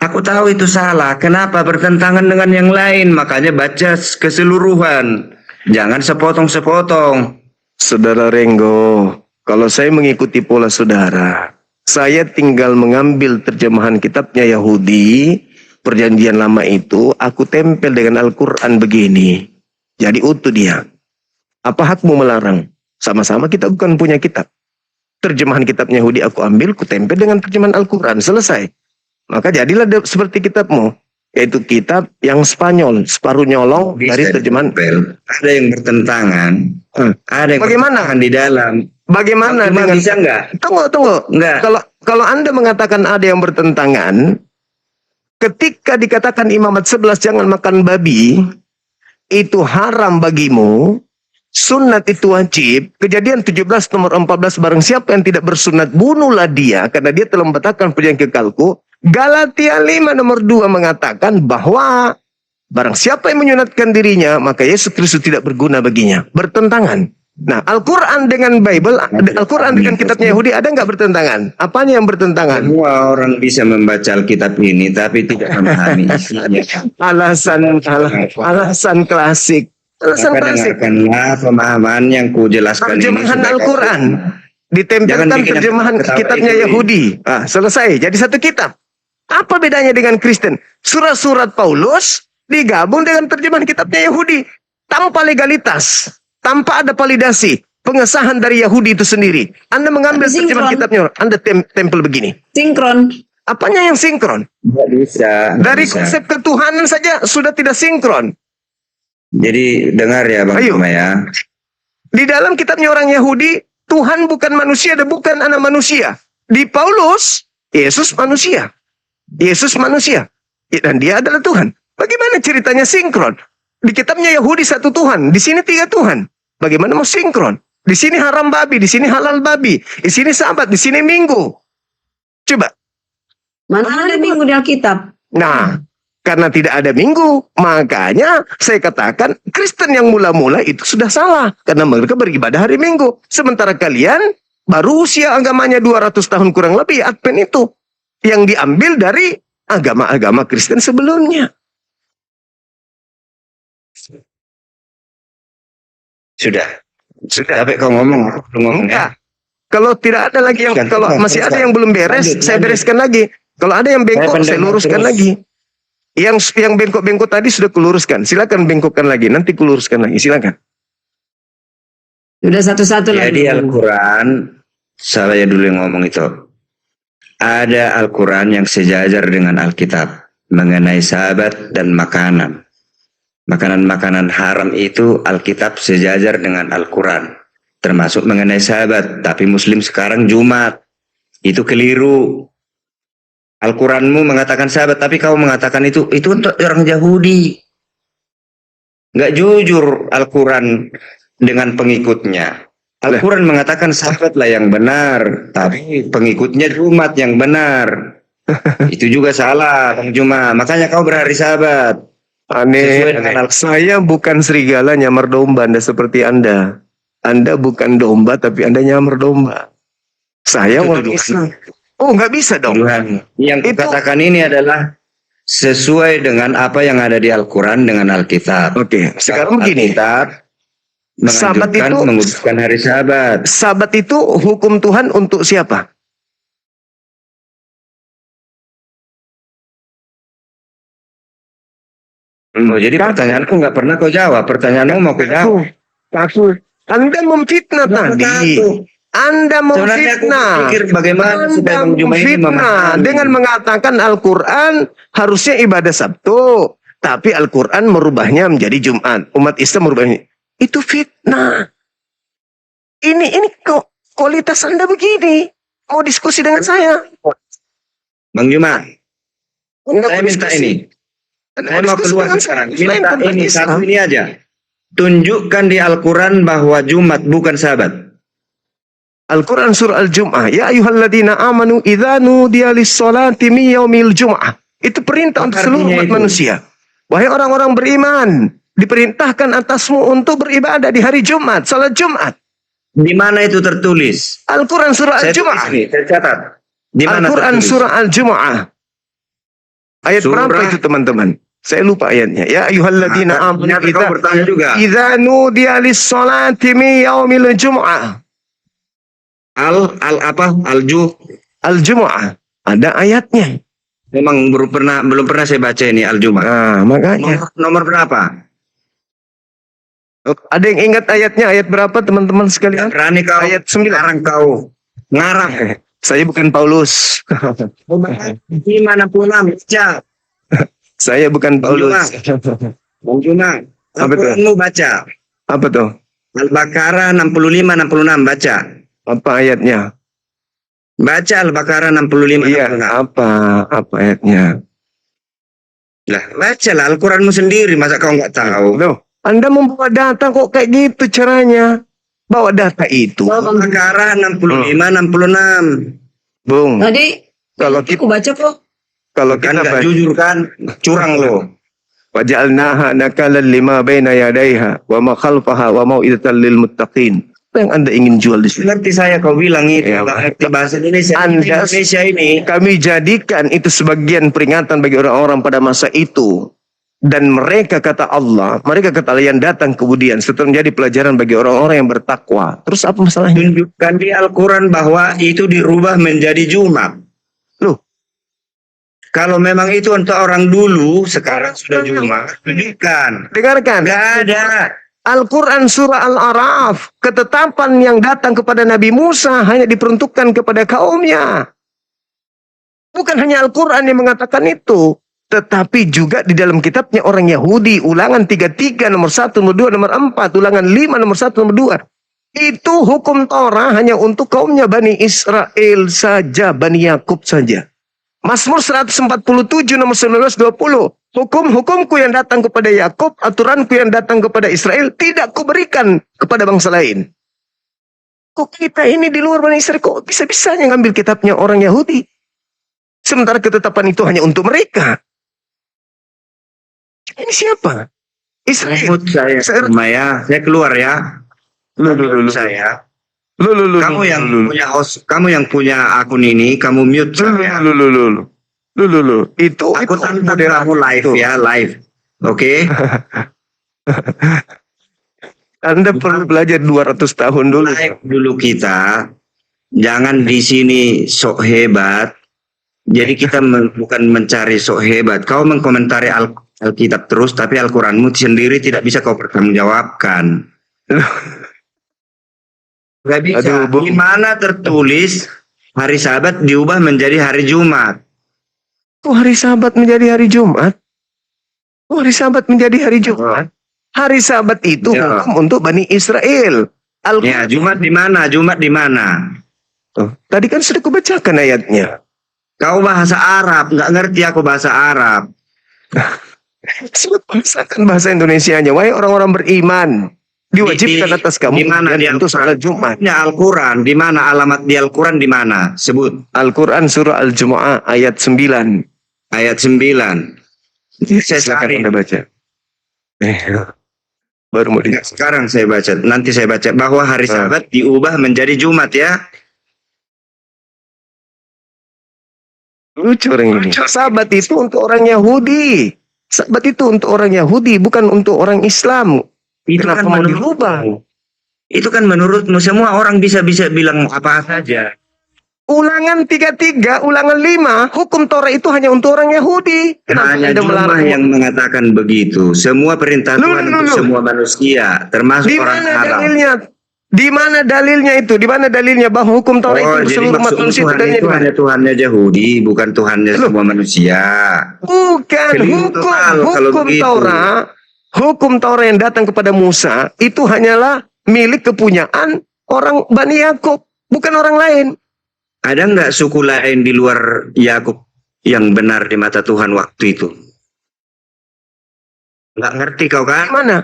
aku tahu itu salah. Kenapa? Bertentangan dengan yang lain. Makanya baca keseluruhan. Jangan sepotong-sepotong. Saudara Renggo, kalau saya mengikuti pola saudara, Saya tinggal mengambil terjemahan kitabnya Yahudi, Perjanjian Lama itu, aku tempel dengan Al-Quran begini. Jadi utuh dia. Apa hakmu melarang? Sama-sama kita bukan punya kitab. Terjemahan kitabnya Yahudi aku ambil, ku tempel dengan terjemahan Al-Quran. Selesai. Maka jadilah seperti kitabmu. Yaitu kitab yang Spanyol, separuh nyolong Bisa dari terjemahan. ditempel. Ada yang bertentangan. Ada yang Bagaimana? bertentangan di dalam. Bagaimana Cuma dengan... bisa nggak? Tunggu. Enggak. Kalau Anda mengatakan ada yang bertentangan, ketika dikatakan Imamat 11 jangan makan babi, itu haram bagimu, sunat itu wajib, Kejadian 17 nomor 14, barang siapa yang tidak bersunat, bunuhlah dia, karena dia telah membatalkan perjanjian kekalku. Galatia 5 nomor 2 mengatakan bahwa barang siapa yang menyunatkan dirinya, maka Yesus Kristus tidak berguna baginya. Bertentangan. Nah, Al-Quran dengan Bible, Al-Quran dengan kitabnya Yahudi ada nggak bertentangan? Apanya yang bertentangan? Semua orang bisa membaca Alkitab ini, tapi tidak memahami isinya. Alasan klasik. Alasan Maka klasik. dengarkanlah pemahaman yang kujelaskan ini. Terjemahan supaya Al-Quran. Jangan Ditempelkan bikin terjemahan ketawa kitabnya itu. Yahudi. Selesai. Jadi satu kitab. Apa bedanya dengan Kristen? Surat-surat Paulus digabung dengan terjemahan kitabnya Yahudi. Tanpa legalitas. Tanpa ada validasi. Pengesahan dari Yahudi itu sendiri. Anda mengambil Tapi terjemahan sinkron. kitabnya. Anda tempel begini. Sinkron. Apanya yang sinkron? Nggak bisa. nggak Dari bisa. konsep ketuhanan saja sudah tidak sinkron. Jadi dengar ya Bang Ayo. Cuma ya. Di dalam kitabnya orang Yahudi, Tuhan bukan manusia dan bukan anak manusia. Di Paulus, Yesus manusia. Yesus manusia. Dan dia adalah Tuhan. Bagaimana ceritanya sinkron? Di kitabnya Yahudi satu Tuhan, di sini tiga Tuhan. Bagaimana mau sinkron? Di sini haram babi, di sini halal babi. Di sini Sabat, di sini Minggu. Coba. Mana ada minggu di Alkitab? Nah, karena tidak ada minggu, makanya saya katakan Kristen yang mula-mula itu sudah salah. Karena mereka beribadah hari Minggu. Sementara kalian baru usia agamanya 200 tahun kurang lebih, Advent itu. Yang diambil dari agama-agama Kristen sebelumnya. Sudah. Tapi kau ngomong, aku belum ngomong ya. Enggak. Kalau tidak ada lagi yang, kalau masih ada yang belum beres, saya bereskan lagi. Kalau ada yang bengkok, saya luruskan lagi. Yang bengkok-bengkok tadi sudah kuluruskan. Silakan bengkokkan lagi. Nanti kuluruskan lagi. Silakan. Sudah satu-satu lagi. Jadi Al-Quran, saya dulu yang ngomong itu. Ada Al-Quran yang sejajar dengan Alkitab. Mengenai sahabat dan makanan. Makanan-makanan haram itu Alkitab sejajar dengan Al-Quran. Termasuk mengenai sahabat. Tapi Muslim sekarang Jumat. Itu keliru. Al-Quranmu mengatakan sahabat, tapi kau mengatakan itu untuk orang Yahudi. Nggak jujur Al-Quran dengan pengikutnya. Al-Quran mengatakan sahabatlah yang benar, tapi pengikutnya Jumat yang benar. Itu juga salah, Bang Juma. Makanya kau berhari sahabat. Aneh. Sesuai dengan Saya bukan serigala nyamar domba, Anda seperti Anda. Anda bukan domba, tapi Anda nyamar domba. Saya Itu orang tuduhan. Islam. Oh, nggak bisa dong. Tuduhan. Yang Itu- kukatakan ini adalah sesuai dengan apa yang ada di Al-Quran dengan Alkitab. Oke, sekarang begini. Alkitab Sahabat menganjurkan itu- menguduskan hari sahabat. Sabat itu hukum Tuhan untuk siapa? Oh, jadi pertanyaanku nggak pernah kau jawab. Pertanyaanmu mau kau jawab. Takut. Anda memfitnah tadi. Anda Sebenarnya aku memfitnah. pikir bagaimana supaya Bang Juma ini Memfitnah memahami. dengan mengatakan Al-Quran harusnya ibadah Sabtu, tapi Al-Quran merubahnya menjadi Jumat. Umat Islam merubahnya. Itu fitnah. Ini kok kualitas Anda begini. Mau diskusi dengan saya? Bang Juma, Anda saya mau minta diskusi. ini. Anda Saya mau mau diskusi keluar dengan sekarang. saya. Selain Minta tentang ini Islam. satu ini aja. Tunjukkan di Al-Quran bahwa Jumat bukan sabat. Al-Quran surah Al-Jum'ah. Ya ayuhalladzina amanu idza nudiya lis-salati min yaumil jum'ah. Itu perintah untuk Apa seluruh artinya umat itu? manusia. Wahai orang-orang beriman, diperintahkan atasmu untuk beribadah di hari Jumat, salat Jumat. Di mana itu tertulis? Al-Quran surah Saya tulis Al-Jum'ah. nih, saya catat. Di mana Al-Quran tertulis? surah Al-Jum'ah. Ayat Surah- berapa itu teman-teman? Saya lupa ayatnya. Ya ayuhalladzina amanu Ternyata kau bertanya juga. idza nudiya lis-salati min yaumil jum'ah. Al-ju Al-Jumu'ah. Ada ayatnya. Memang belum pernah saya baca ini Al-Jumu'ah. Nah, makanya. Nomor berapa? Ada yang ingat ayatnya? Ayat berapa teman-teman sekalian? Berani kau Ayat 9. Sekarang kau ngarang. Saya bukan Paulus. Di mana pun baca. Saya bukan Paulus. Bang Juma, Apa tuh? Al-Quranmu baca. Apa tuh? Al-Baqarah 65-66 baca. Apa ayatnya? Baca Al-Baqarah 65-66. Iya, apa ayatnya? Lah, bacalah Al-Quranmu sendiri, masa kau nggak tahu? Loh, Anda membawa data kok kayak gitu caranya? Bawa data itu. Al-Baqarah 65-66. Bung, Tadi kalau aku baca kok. kalau Kan kita nggak baca jujur kan? Curang lo. waja'alnaha nakalan lima baina yadayha wa ma khalfaha wa mau'izatan lil muttaqin. Apa yang Anda ingin jual di sini? Ngerti saya kau bilang itu. Ya, Nggak ngerti bahasa Indonesia. Anda- Indonesia ini. Kami jadikan itu sebagian peringatan bagi orang-orang pada masa itu. Dan mereka kata Allah, mereka kata Allah yang datang kemudian setelah menjadi pelajaran bagi orang-orang yang bertakwa. Terus apa masalahnya? Tunjukkan di Al-Quran bahwa itu dirubah menjadi Jumat. Loh, Kalau memang itu untuk orang dulu, sekarang sudah Jumat. Tunjukkan. dengarkan. Nggak ada. Al-Quran surah Al-A'raf, ketetapan yang datang kepada Nabi Musa hanya diperuntukkan kepada kaumnya. Bukan hanya Al-Quran yang mengatakan itu, tetapi juga di dalam kitabnya orang Yahudi, ulangan 33 nomor 1, nomor 2, nomor 4, ulangan 5 nomor 1, nomor 2. Itu hukum Torah hanya untuk kaumnya Bani Israel saja, Bani Yakub saja. Mazmur 147 nomor 19-20. Hukum-hukumku yang datang kepada Yakub, aturanku yang datang kepada Israel tidak kuberikan kepada bangsa lain. Kok kita ini di luar Bani Israel kok bisa-bisanya ngambil kitabnya orang Yahudi? Sementara ketetapan itu hanya untuk mereka. Ini siapa? Israel. Rambut saya, Maya. Saya keluar ya. Saya. Kamu yang punya host, kamu yang punya akun ini, kamu mute saya. Itu Aku tantang moderator kamu live itu. ya, live. Oke? Anda perlu belajar 200 tahun dulu. Live dulu kita. Jangan di sini sok hebat. Jadi kita bukan mencari sok hebat. Kau mengkomentari Alkitab terus, tapi Al-Quranmu sendiri tidak bisa kau pertanggungjawabkan. Gak bisa. Aduh, Bung. Di mana tertulis hari Sabat diubah menjadi hari Jumat? Kok hari Sabat menjadi hari Jumat? Kok hari Sabat menjadi hari Jumat? Hari Sabat itu Ya. hukum untuk Bani Israel. Ya, Jumat di mana? Jumat di mana? Tadi kan sudah kubacakan ayatnya. Kau bahasa Arab, nggak ngerti aku bahasa Arab. Sudah bahasakan bahasa Indonesianya. Wahai orang-orang beriman, diwajibkan atas kamu di mana di untuk salat Jumat. Al-Quran, di mana alamat di Al-Quran di mana? Sebut Al-Quran surah Al-Jumu'ah ayat 9. ayat 9. Saya Silakan cari. Anda baca. Baru mau di. Sekarang saya baca, nanti saya baca bahwa hari Sabat diubah menjadi Jumat ya. Lucu orang ini. Sabat itu untuk orang Yahudi. Sabat itu untuk orang Yahudi, bukan untuk orang Islam. Itu Kenapa kan mau menurut dirubah? Itu kan menurutmu semua orang bisa bilang apa saja. Ulangan 33, ulangan 5, hukum Torah itu hanya untuk orang Yahudi. Kenapa Hanya Anda Jumlah melarang? yang mengatakan begitu. Semua perintah Tuhan untuk semua manusia, termasuk Di orang mana Arab. dalilnya? Di mana dalilnya itu? Di mana dalilnya bahwa hukum Torah Oh, itu jadi seluruh umat maksud manusia Tuhan dalilnya itu di mana? hanya Tuhannya Yahudi, bukan Tuhannya semua manusia. Bukan Keliru total kalau hukum begitu. Torah. Hukum Torah yang datang kepada Musa itu hanyalah milik kepunyaan orang Bani Yakub, bukan orang lain. Ada nggak suku lain di luar Yakub yang benar di mata Tuhan waktu itu? Nggak ngerti kau Di kan? mana?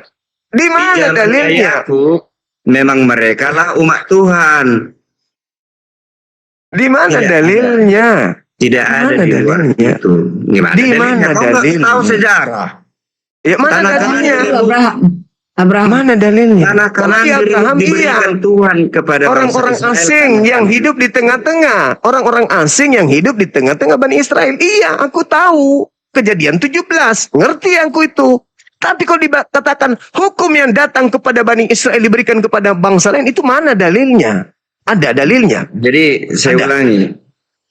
Di mana Di zamannya dalilnya? Yakub, memang mereka lah umat Tuhan. Di mana Tidak dalilnya? Tidak ada mana di luar dalilnya? itu. Gimana Di dalilnya? mana Kau nggak dalilnya? tahu sejarah. Ya mana Tanah dalilnya? Abraham. Abraham. Mana dalilnya? Tanah Kanan Tapi Abraham iya. diberikan Tuhan kepada Orang-orang bangsa Israel. asing yang hidup di tengah-tengah. Orang-orang asing yang hidup di tengah-tengah Bani Israel. Iya, aku tahu. Kejadian 17. Ngerti aku itu. Tapi kalau dikatakan hukum yang datang kepada Bani Israel diberikan kepada bangsa lain, itu mana dalilnya? Ada dalilnya. Jadi saya Ada. ulangi,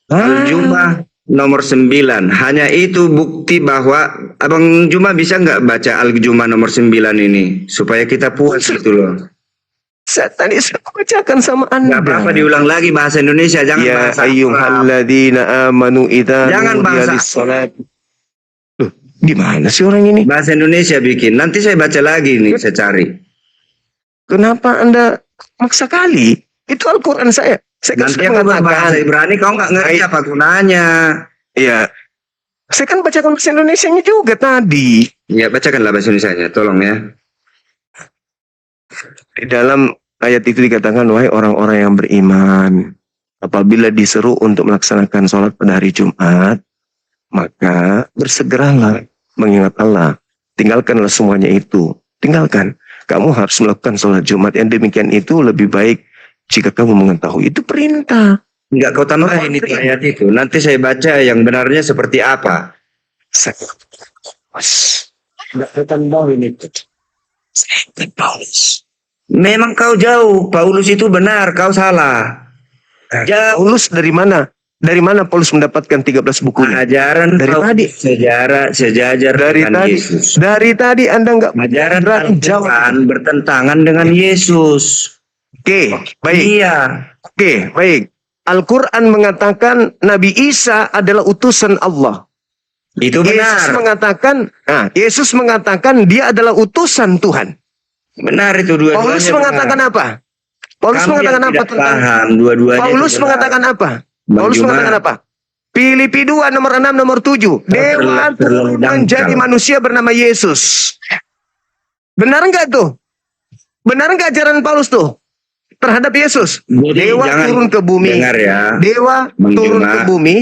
Al-Jum'ah nomor 9. Hanya itu bukti bahwa Abang Juma bisa nggak baca Al-Jum'ah nomor 9 ini supaya kita puas gitu loh. Tadi saya bacakan sama Anda. Nggak apa-apa diulang lagi bahasa Indonesia, jangan Ya bahasa Arab. ayyuhalladzina amanu idza Jangan nudiya bahasa lis-salat. Loh, gimana sih orang ini? Bahasa Indonesia bikin. Nanti saya baca lagi nih, saya cari. Kenapa Anda maksa kali? Itu Al-Quran saya. Saya kan Nanti sudah aku mengatakan. berbahasa Ibrani, kau nggak ngerti Baik. apa gunanya. Iya. Saya kan bacakan bahasa Indonesianya juga tadi. Ya, bacakanlah bahasa Indonesia, tolong ya. Di dalam ayat itu dikatakan, wahai orang-orang yang beriman, apabila diseru untuk melaksanakan sholat pada hari Jumat, maka bersegeralah mengingat Allah. Tinggalkanlah semuanya itu. Tinggalkan. Kamu harus melakukan sholat Jumat. Yang demikian itu lebih baik jika kamu mengetahui. Itu perintah. Enggak, kau tambahin itu ayat itu. Nanti saya baca yang benarnya seperti apa. Saya nggak tambahin itu. Saya Paulus. Memang kau jauh. Paulus itu benar, kau salah. Jauh. Paulus dari mana? Dari mana Paulus mendapatkan 13 bukunya? Ajaran Dari kau tadi. sejajar Dari dengan tadi. Yesus. Dari tadi Anda nggak Ajaran berani jawab. Al-Quran bertentangan dengan Yesus. Oke, baik. Iya. Oke, baik. Al-Quran mengatakan Nabi Isa adalah utusan Allah. Itu Yesus benar. Yesus mengatakan dia adalah utusan Tuhan. Benar itu dua-duanya. Paulus mengatakan apa? Paulus Kamu mengatakan yang apa tidak tentang paham, dua-duanya Paulus itu benar. mengatakan apa? Bang Paulus Juma, mengatakan apa? Filipi 2 nomor 6 nomor 7. Dewa turun menjadi manusia bernama Yesus. Benar enggak tuh? Benar enggak ajaran Paulus tuh terhadap Yesus? Jadi Dewa jangan turun ke bumi. dengar ya. Dewa Bang turun Juma, ke bumi.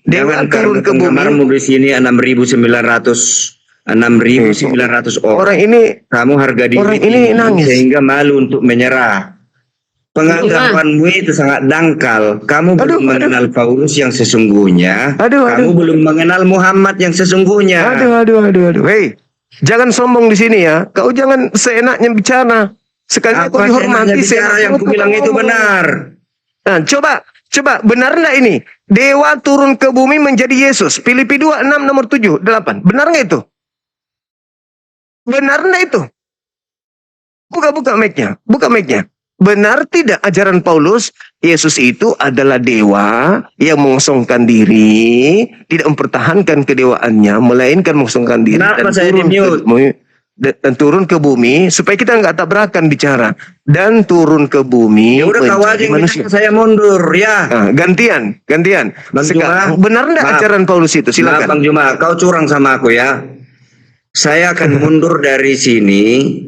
Dewa Jangan turun ke bumi. kamarmu di sini 6.900 orang. Orang ini Kamu harga diri orang ini tinggi nangis. sehingga malu untuk menyerah. Penganggapanmu itu sangat dangkal. Kamu belum mengenal Paulus yang sesungguhnya. Kamu belum mengenal Muhammad yang sesungguhnya. Aduh. Hei, jangan sombong di sini ya. Kau jangan seenaknya bicara. Sekali kau Apa dihormati, bicara yang kau kubilang itu ngomong. benar. Nah, coba benar enggak ini? Dewa turun ke bumi menjadi Yesus. Filipi 2 6 nomor 7 8. Benar enggak itu? Benar enggak itu? Buka mic-nya. Buka mic-nya. Benar tidak ajaran Paulus Yesus itu adalah dewa yang mengosongkan diri, tidak mempertahankan kedewaannya, melainkan mengosongkan diri Kenapa saya di-mute? dan turun ke bumi supaya kita nggak tabrakan bicara dan turun ke bumi Ya udah kau aja menjadi yang manusia. bilang, saya mundur ya. Nah, gantian. Bang Sekarang Juma, benar enggak maaf. ajaran Paulus itu? Maaf Silakan. Bang Juma, kau curang sama aku ya. Saya akan mundur dari sini.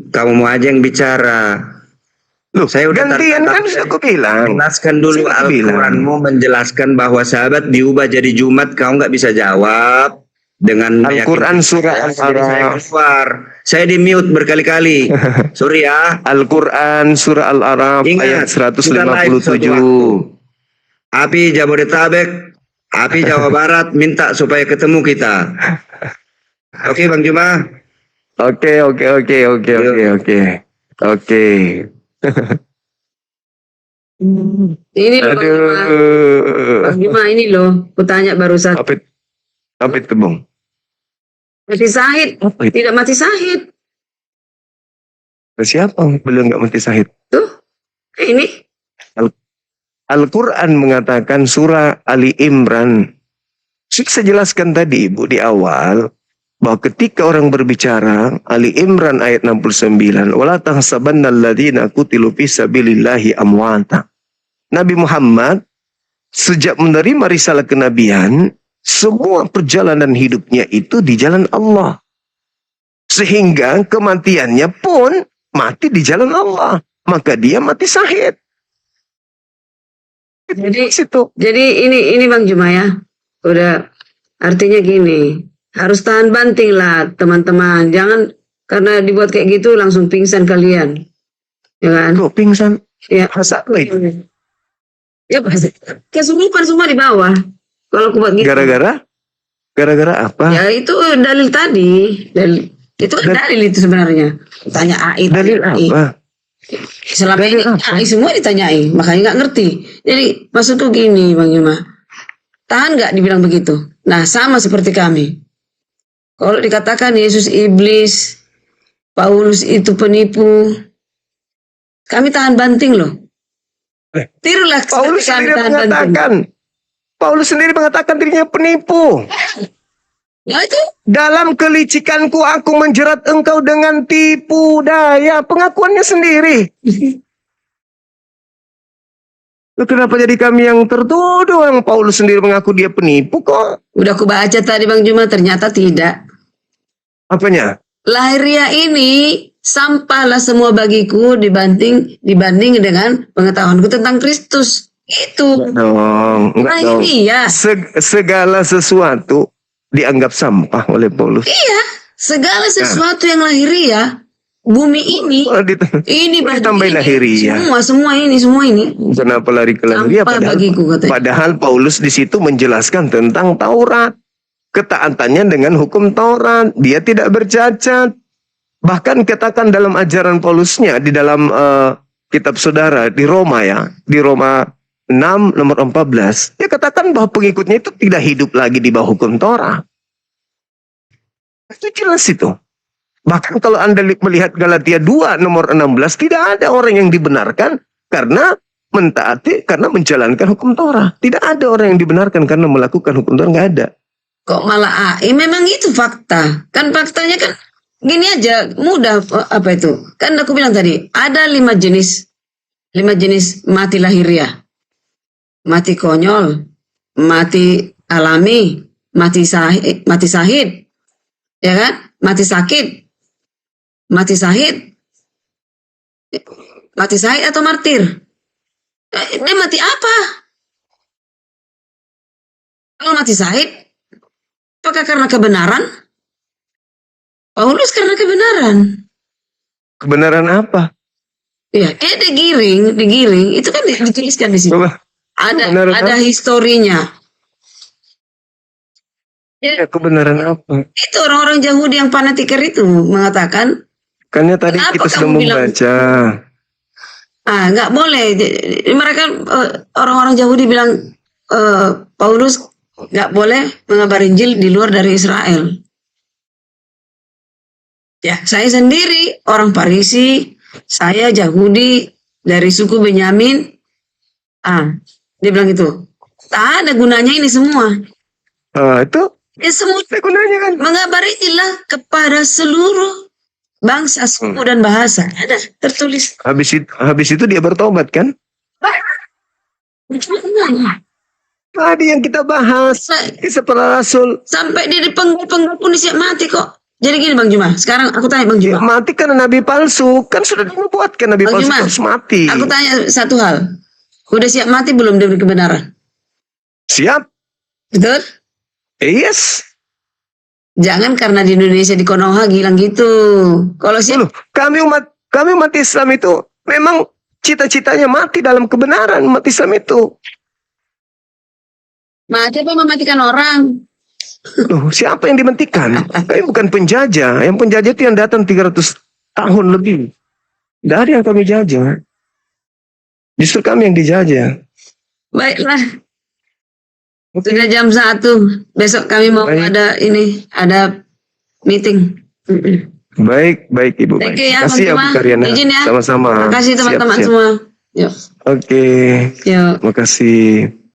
Kamu mau aja yang bicara. Loh, Saya udah gantian kan sudah aku bilang. Jelaskan dulu Saya bilang. Al-Quranmu menjelaskan bahwa sahabat diubah jadi Jumat. Kau nggak bisa jawab dengan Al-Quran surah Al-Araf. Saya di mute berkali-kali. Sorry ya. Al-Quran surah Al-Araf ayat Ingat, kita live suatu 157. Api Jabodetabek, api Jawa Barat minta supaya ketemu kita. Oke Bang Juma. Oke. Ini loh Bang Juma. Aduh. Bang Juma ini loh, kutanya barusan. Apa itu, Bang? Mati syahid, Apa itu? tidak mati syahid. Siapa belum nggak mati syahid? Tuh, ini. Al-Quran mengatakan surah Ali Imran. Sudah saya jelaskan tadi Ibu di awal bahwa ketika orang berbicara Ali Imran ayat 69, wala tahsabanna alladziina qutilu fi sabilillahi amwata. Nabi Muhammad sejak menerima risalah kenabian, semua perjalanan hidupnya itu di jalan Allah. Sehingga kematiannya pun mati di jalan Allah. Maka dia mati syahid. Jadi ini Bang Juma ya. Udah artinya gini, harus tahan banting lah teman-teman. Jangan karena dibuat kayak gitu langsung pingsan kalian. Ya kan? Kok pingsan? Ya. Masa apa itu? Ya pasti. Kesurupan semua di bawah. Kalau aku buat gitu. Gara-gara apa? Ya itu dalil tadi. Itu dalil itu sebenarnya. Tanya AI. Dalil apa? Selama Dalil ini apa? AI semua ditanyai, makanya nggak ngerti. Jadi maksudku gini Bang Juma. Tahan nggak dibilang begitu? Nah, sama seperti kami. Kalau dikatakan Yesus iblis, Paulus itu penipu, kami tahan banting loh. Tirulah Paulus seperti kami sendiri tahan banting. mengatakan, Paulus sendiri mengatakan dirinya penipu. Ya itu. Dalam kelicikanku aku menjerat engkau dengan tipu daya. Pengakuannya sendiri. Loh, kenapa jadi kami yang tertuduh? Yang Paulus sendiri mengaku dia penipu kok. Udah aku baca tadi Bang Juma, ternyata tidak. Apanya? Lahiriah ini sampahlah semua bagiku dibanding dengan pengetahuanku tentang Kristus. Itu. Dong, enggak dong. Lahiriah. Segala sesuatu dianggap sampah oleh Paulus. Iya, segala sesuatu yang lahiriah, bumi ini, Oh, ini baju ditambahin ini, lahiriah. semua ini. Kenapa lari ke lahiriah? Sampah bagiku, katanya. Padahal Paulus di situ menjelaskan tentang Taurat. Ketaatannya dengan hukum Taurat. Dia tidak bercacat. Bahkan katakan dalam ajaran Paulusnya di dalam kitab saudara di Roma ya. Di Roma 6 nomor 14. Dia katakan bahwa pengikutnya itu tidak hidup lagi di bawah hukum Taurat. Itu jelas itu. Bahkan kalau Anda melihat Galatia 2 nomor 16. Tidak ada orang yang dibenarkan karena mentaati, karena menjalankan hukum Taurat. Tidak ada orang yang dibenarkan karena melakukan hukum Taurat. Nggak ada. Kok malah memang itu fakta. Kan faktanya kan gini aja, mudah apa itu? Kan aku bilang tadi, ada 5 jenis mati lahiriah. Mati konyol, mati alami, mati sahid, ya kan? Mati sakit, mati sahid atau martir. Dia mati apa? Kalau mati sahid, apakah karena kebenaran? Paulus karena kebenaran. Kebenaran apa? Ya, dia digiring, itu kan dituliskan di sini. Coba. Kebenaran Ada apa? historinya. Ya, kebenaran apa? Itu orang-orang Yahudi yang fanatiker itu mengatakan, Karena tadi kenapa kita sudah kamu bilang- membaca. nggak boleh. Mereka orang-orang Yahudi bilang Paulus nggak boleh mengabar Injil di luar dari Israel. Ya, saya sendiri orang Farisi, saya Yahudi dari suku Benyamin. Dia bilang gitu. Tak ada gunanya ini semua. Itu Ya semua ada gunanya kan? mengabari Injil kepada seluruh bangsa, suku dan bahasa. Ada tertulis. Habis itu dia bertobat kan? Tadi yang kita bahas. Kisah para rasul. Sampai dia dipenggal-penggal pun siap mati kok. Jadi gini Bang Juma, sekarang aku tanya Bang Juma. Mati karena nabi palsu. Kan sudah dinubuatkan nabi Bang palsu Juma, harus mati. aku tanya satu hal. Udah siap mati belum demi kebenaran? Siap? Betul? Yes. Jangan karena di Indonesia di Konoha bilang gitu. Kalau siap, Loh, kami umat Islam itu memang cita-citanya mati dalam kebenaran. Umat Islam itu. mati apa mematikan orang? Loh, siapa yang dimatikan? Kami bukan penjajah. Yang penjajah itu yang datang 300 tahun lebih. Tidak ada yang kami jajah. Justru kami yang dijajah. Baiklah. Sudah jam 1. Besok kami mau Baik. ada meeting. Baik Ibu. Thank Baik. you ya, Terima kasih ya Bang Bu Juma. Karyana. Izin ya. Sama-sama. Terima kasih teman-teman Siap. semua. Yuk. Oke. Yuk. Terima kasih.